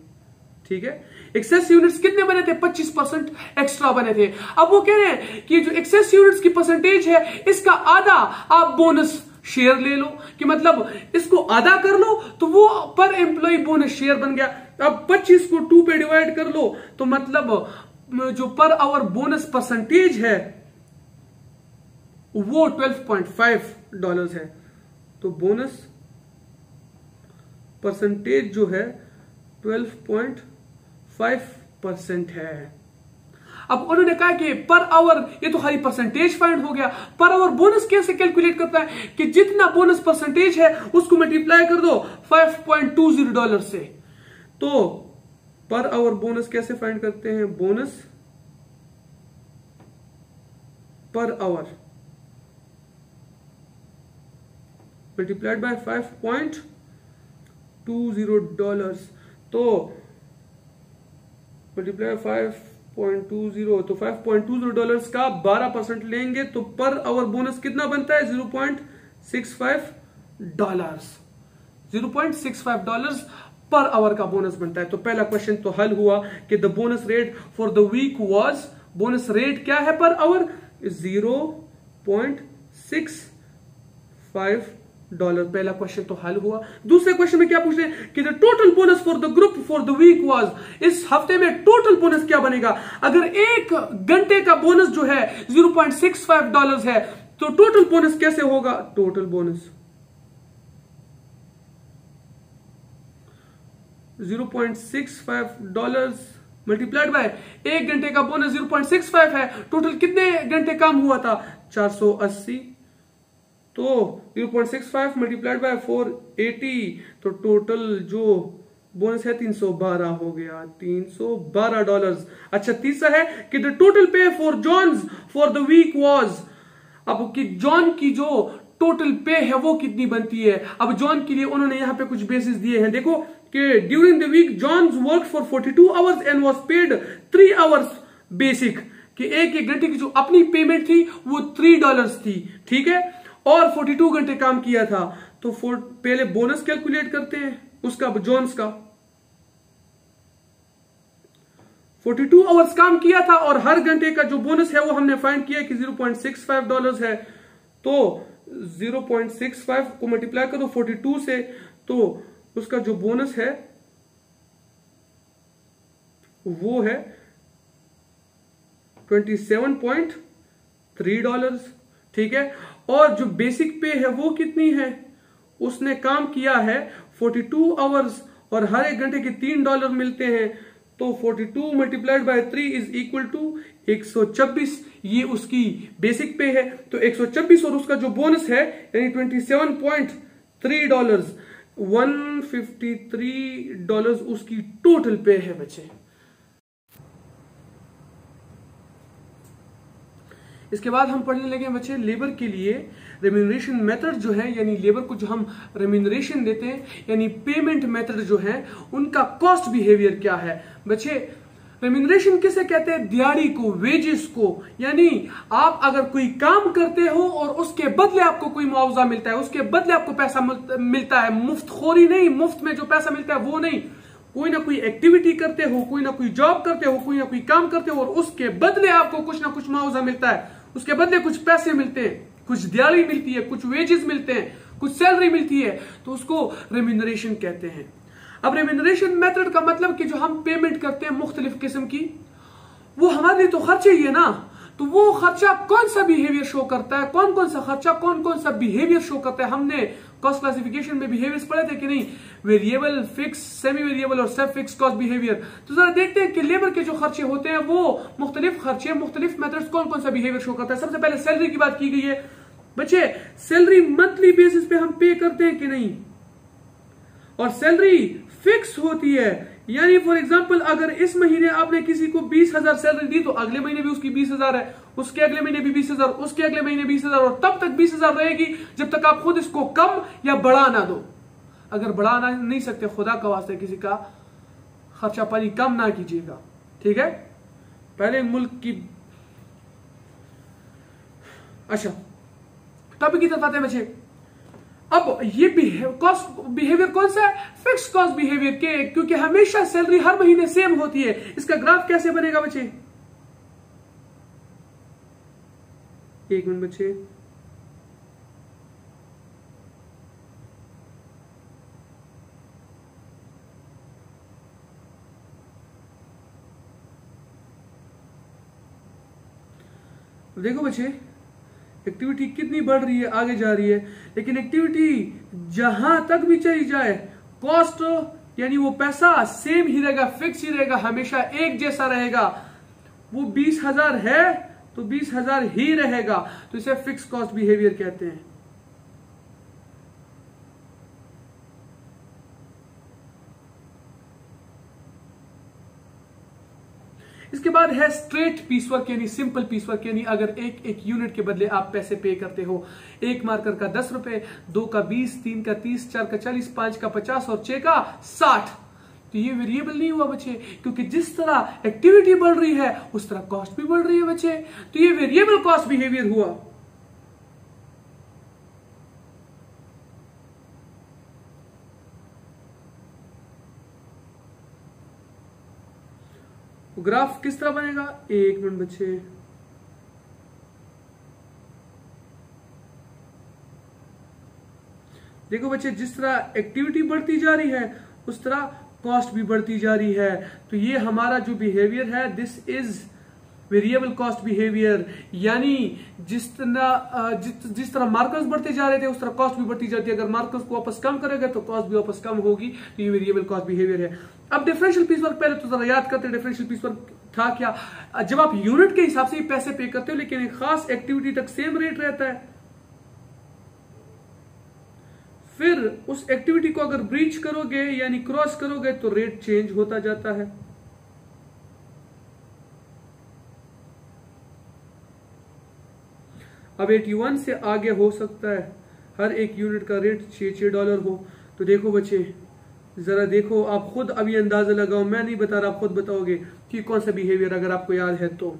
ठीक है। एक्सेस यूनिट्स कितने बने थे 25% एक्स्ट्रा बने थे। अब वो कह रहे हैं कि जो एक्सेस यूनिट्स की परसेंटेज है इसका आधा आप बोनस शेयर ले लो, कि मतलब इसको आधा कर लो तो वो पर एम्प्लॉय बोनस शेयर बन गया। अब 25 को 2 पे डिवाइड कर लो तो मतलब जो पर आवर बोनस परसेंटेज है वो $12.5 है, तो बोनस परसेंटेज जो है 12.5% है। अब उन्होंने कहा कि पर आवर, ये तो खाली परसेंटेज फाइंड हो गया, पर आवर बोनस कैसे कैलकुलेट करता है कि जितना बोनस परसेंटेज है उसको मल्टीप्लाई कर दो $5.20 से। तो पर आवर बोनस कैसे फाइंड करते हैं, bonus per hour multiplied bye $5.20, तो मल्टीप्लाई 5.20, तो $5.20 का 12% लेंगे तो पर आवर बोनस कितना बनता है $0.65। $0.65 पर आवर का बोनस बनता है। तो पहला क्वेश्चन तो हल हुआ कि the bonus rate for the week was, bonus rate क्या है पर आवर, $0.65। पहला क्वेश्चन तो हल हुआ। दूसरे क्वेश्चन में क्या पूछ रहे हैं कि the total bonus for the group for the week was, इस हफ्ते में टोटल बोनस क्या बनेगा। अगर एक घंटे का बोनस जो है $0.65 है तो टोटल बोनस कैसे होगा, टोटल बोनस $0.65 मल्टीप्लाइड बाय एक घंटे का बोनस 0.65 है, टोटल कितने घंटे काम हुआ था 480, तो 0.65 मल्टीप्लाइड बाय 480, तो टोटल जो बोनस है 312 हो गया, $312। अच्छा तीसरा है कि the total pay for John's for the week was, अब कि जॉन की जो टोटल पे है वो कितनी बनती है। अब जॉन के लिए उन्होंने यहां पे कुछ बेसिस दिए हैं, देखो कि during the week John's work for 42 hours and was paid 3 hours basic, कि एक घंटे की जो अपनी पेमेंट थी वो $3 थी, ठीक है, और 42 घंटे काम किया था। तो पहले बोनस कैलकुलेट करते हैं उसका, जॉन्स का 42 आवर्स काम किया था और हर घंटे का जो बोनस है वो हमने फाइंड किया कि $0.65 है, तो 0.65 को मल्टीप्लाई करो 42 से, तो उसका जो बोनस है वो है $27.3, ठीक है, और जो बेसिक पे है वो कितनी है, उसने काम किया है 42 आवर्स और हर एक घंटे के $3 मिलते हैं, तो 42 multiplied by 3 is equal to 126, ये उसकी बेसिक पे है, तो 126 और उसका जो बोनस है यानी $27.3, $153 उसकी टोटल पे है बच्चे। इसके बाद हम पढ़ने लगे बच्चे लेबर के लिए रेम्यूनरेशन मेथड जो है, यानी लेबर को जो हम रेम्यूनरेशन देते हैं यानी पेमेंट मेथड जो है उनका कॉस्ट बिहेवियर क्या है। बच्चे रेम्यूनरेशन किसे कहते हैं, दिहाड़ी को, वेजेस को, यानी आप अगर कोई काम करते हो और उसके बदले आपको कोई मुआवजा मिलता है, उसके बदले आपको पैसा मिलता है, मुफ्तखोरी नहीं, मुफ्त में जो पैसा मिलता है वो नहीं, कोई ना कोई एक्टिविटी करते हो, कोई ना कोई जॉब करते हो, कोई ना कोई काम करते हो और उसके बदले आपको कुछ ना कुछ मुआवजा मिलता है, उसके बदले कुछ पैसे मिलते हैं, कुछ दिहाड़ी मिलती है, कुछ वेजेस मिलते हैं, कुछ सैलरी मिलती है, तो उसको रेम्यूनरेशन कहते हैं। अब रेम्यूनरेशन मेथड का मतलब कि जो हम पेमेंट करते हैं मुख्तलिफ किस्म की, वो हमारे लिए तो खर्चे ही है ना, तो वो खर्चा कौन सा बिहेवियर शो करता है, कौन कौन सा खर्चा कौन कौन सा बिहेवियर शो करता है। हमने कॉस्ट क्लासिफिकेशन में बिहेवियर्स पढ़े थे कि नहीं, वेरिएबल, फिक्स, सेमी वेरिएबल और सब फिक्स कॉस्ट बिहेवियर। तो जरा देखते हैं कि लेबर के जो खर्चे होते हैं वो मुख्तलिफ खर्चे, मुख्तलिफ मेथड्स कौन कौन सा बिहेवियर शो करता है। सबसे पहले सैलरी की बात की गई है बच्चे, सैलरी मंथली बेसिस पे हम पे करते हैं कि नहीं, और सैलरी फिक्स होती है, यानी फॉर एग्जांपल अगर इस महीने आपने किसी को 20,000 सैलरी दी तो अगले महीने भी उसकी 20,000 है, उसके अगले महीने भी 20,000, उसके अगले महीने 20,000 और तब तक 20,000 रहेगी जब तक आप खुद इसको कम या बढ़ा ना दो। अगर बढ़ा ना नहीं सकते, खुदा का वास्ते किसी का खर्चा पानी कम ना कीजिएगा, ठीक है। पहले मुल्क की, अच्छा टॉपिक की तरफ आते हैं बच्चे। अब ये कॉस्ट बिहेवियर कौन सा है, फिक्स कॉस्ट बिहेवियर के, क्योंकि हमेशा सैलरी हर महीने सेम होती है। इसका ग्राफ कैसे बनेगा बच्चे, एक मिनट बच्चे, देखो बच्चे एक्टिविटी कितनी बढ़ रही है, आगे जा रही है, लेकिन एक्टिविटी जहां तक भी चली जाए कॉस्ट यानी वो पैसा सेम ही रहेगा, फिक्स ही रहेगा, हमेशा एक जैसा रहेगा। वो 20,000 है तो 20,000 ही रहेगा, तो इसे फिक्स कॉस्ट बिहेवियर कहते हैं। इसके बाद है स्ट्रेट पीस वर्क यानी सिंपल पीस वर्क, यानी अगर एक यूनिट के बदले आप पैसे पे करते हो, एक मार्कर का 10 रुपए, 2 का 20, 3 का 30, 4 का 40, 5 का 50 और 6 का 60। तो ये वेरिएबल नहीं हुआ बच्चे, क्योंकि जिस तरह एक्टिविटी बढ़ रही है उस तरह कॉस्ट भी बढ़ रही है बच्चे, तो ये वेरिएबल कॉस्ट बिहेवियर हुआ। ग्राफ किस तरह बनेगा, एक मिनट बच्चे, देखो बच्चे, जिस तरह एक्टिविटी बढ़ती जा रही है उस तरह कॉस्ट भी बढ़ती जा रही है। तो ये हमारा जो बिहेवियर है, this is variable cost behaviour, यानी जिस तरह मार्कर्स बढ़ते जा रहे थे उस तरह कॉस्ट भी बढ़ती जाती है। अगर मार्कर्स को वापस कम करेगा तो कॉस्ट भी वापस कम होगी। तो ये वेरिएबल कॉस्ट बिहेवियर है। अब डिफरेंशियल पीस वर्क, पहले तो जरा याद करते हैं डिफरेंशियल पीस वर्क था क्या। जब आप यूनिट के हिसाब से ही पैसे पे करते हो लेकिन एक खास एक्टिविटी तक सेम रेट रहता है, फिर उस एक्टिविटी को अगर ब्रीच करोगे यानी क्रॉस करोगे तो रेट चेंज होता जाता है। अब $81 से आगे हो सकता है हर एक यूनिट का रेट $6 हो। तो देखो बच्चे, जरा देखो, आप खुद अभी अंदाजा लगाओ, मैं नहीं बता रहा, आप खुद बताओगे कि कौन सा बिहेवियर अगर आपको याद है तो।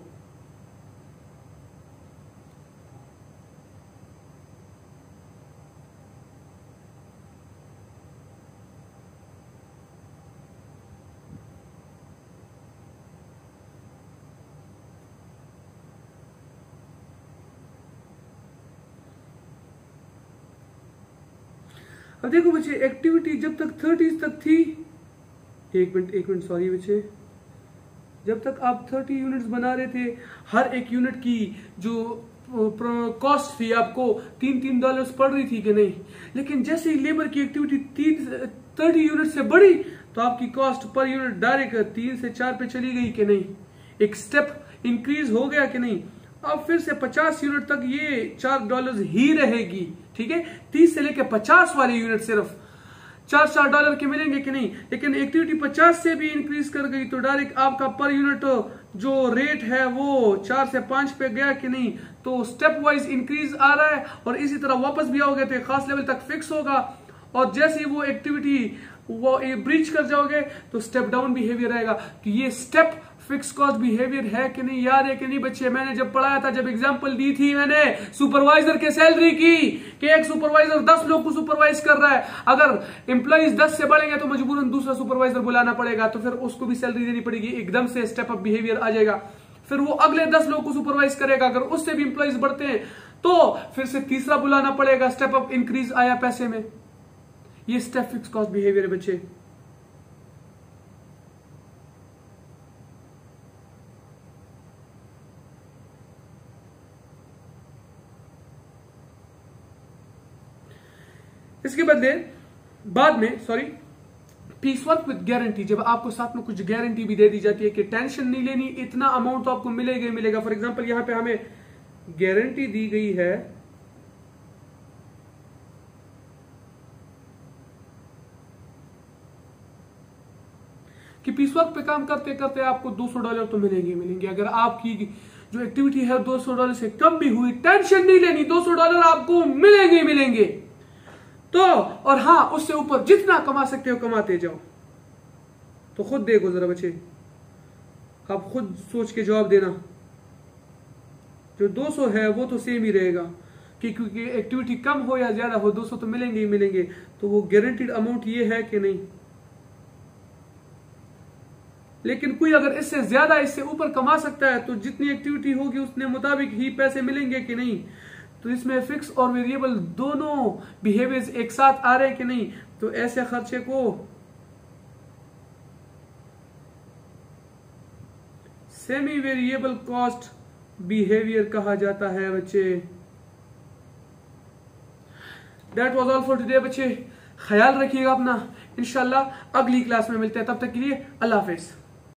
अब देखो बच्चे, एक्टिविटी जब तक 30 तक थी, एक मिनट सॉरी बच्चे, जब तक आप 30 यूनिट्स बना रहे थे, हर एक यूनिट की जो कॉस्ट थी आपको $3 पड़ रही थी कि नहीं। लेकिन जैसे ही लेबर की एक्टिविटी 30 यूनिट से बढ़ी तो आपकी कॉस्ट पर यूनिट डायरेक्ट 3 से 4 पे चली गई कि नहीं, एक स्टेप इंक्रीज हो गया कि नहीं। अब फिर से 50 यूनिट तक ये $4 ही रहेगी, ठीक है। 30 से लेकर 50 वाले यूनिट सिर्फ $4 के मिलेंगे कि नहीं। लेकिन एक्टिविटी 50 से भी इंक्रीज कर गई तो डायरेक्ट आपका पर यूनिट जो रेट है वो 4 से 5 पे गया कि नहीं। तो स्टेप वाइज इंक्रीज आ रहा है और इसी तरह वापस भी आओगे तो एक खास लेवल तक फिक्स होगा, और जैसे ही वो एक्टिविटी वो ब्रीच कर जाओगे तो स्टेप डाउन बिहेवियर आएगा। तो ये स्टेप फिक्स कॉस्ट बिहेवियर है कि नहीं, याद है कि नहीं बच्चे। मैंने जब पढ़ाया था, जब एग्जांपल दी थी मैंने सुपरवाइजर के सैलरी की, कि एक सुपरवाइजर 10 लोग को सुपरवाइज कर रहा है, अगर एम्प्लॉइज 10 से बढ़ेंगे तो मजबूरन दूसरा सुपरवाइजर बुलाना पड़ेगा, तो फिर उसको भी सैलरी देनी पड़ेगी। एकदम से स्टेप अप बिहेवियर आ जाएगा। फिर वो अगले 10 लोग को सुपरवाइज करेगा, अगर उससे भी एम्प्लॉइज बढ़ते हैं तो फिर से तीसरा बुलाना पड़ेगा। स्टेप अप इंक्रीज आया पैसे में। ये स्टेप फिक्स कॉस्ट बिहेवियर है बच्चे। इसके बदले बाद में पीस वर्क विद गारंटी, जब आपको साथ में कुछ गारंटी भी दे दी जाती है कि टेंशन नहीं लेनी, इतना अमाउंट तो आपको मिलेगा ही मिलेगा। फॉर एग्जांपल यहां पे हमें गारंटी दी गई है कि पीस वर्क पे काम करते करते आपको $200 तो मिलेंगे ही मिलेंगे। अगर आपकी जो एक्टिविटी है $200 से कम भी हुई, टेंशन नहीं लेनी, $200 आपको मिलेंगे ही मिलेंगे। तो और हाँ, उससे ऊपर जितना कमा सकते हो कमाते जाओ। तो खुद देखो जरा बच्चे, आप खुद सोच के जवाब देना। जो 200 है वो तो सेम ही रहेगा, क्योंकि एक्टिविटी कम हो या ज्यादा हो 200 तो मिलेंगे ही मिलेंगे। तो वो गारंटीड अमाउंट ये है कि नहीं। लेकिन कोई अगर इससे ज्यादा इससे ऊपर कमा सकता है तो जितनी एक्टिविटी होगी उसने मुताबिक ही पैसे मिलेंगे कि नहीं। तो इसमें फिक्स और वेरिएबल दोनों बिहेवियर्स एक साथ आ रहे हैं कि नहीं। तो ऐसे खर्चे को सेमी वेरिएबल कॉस्ट बिहेवियर कहा जाता है बच्चे। That was all for today बच्चे। ख्याल रखिएगा अपना, इंशाल्लाह अगली क्लास में मिलते हैं। तब तक के लिए अल्लाह हाफिज।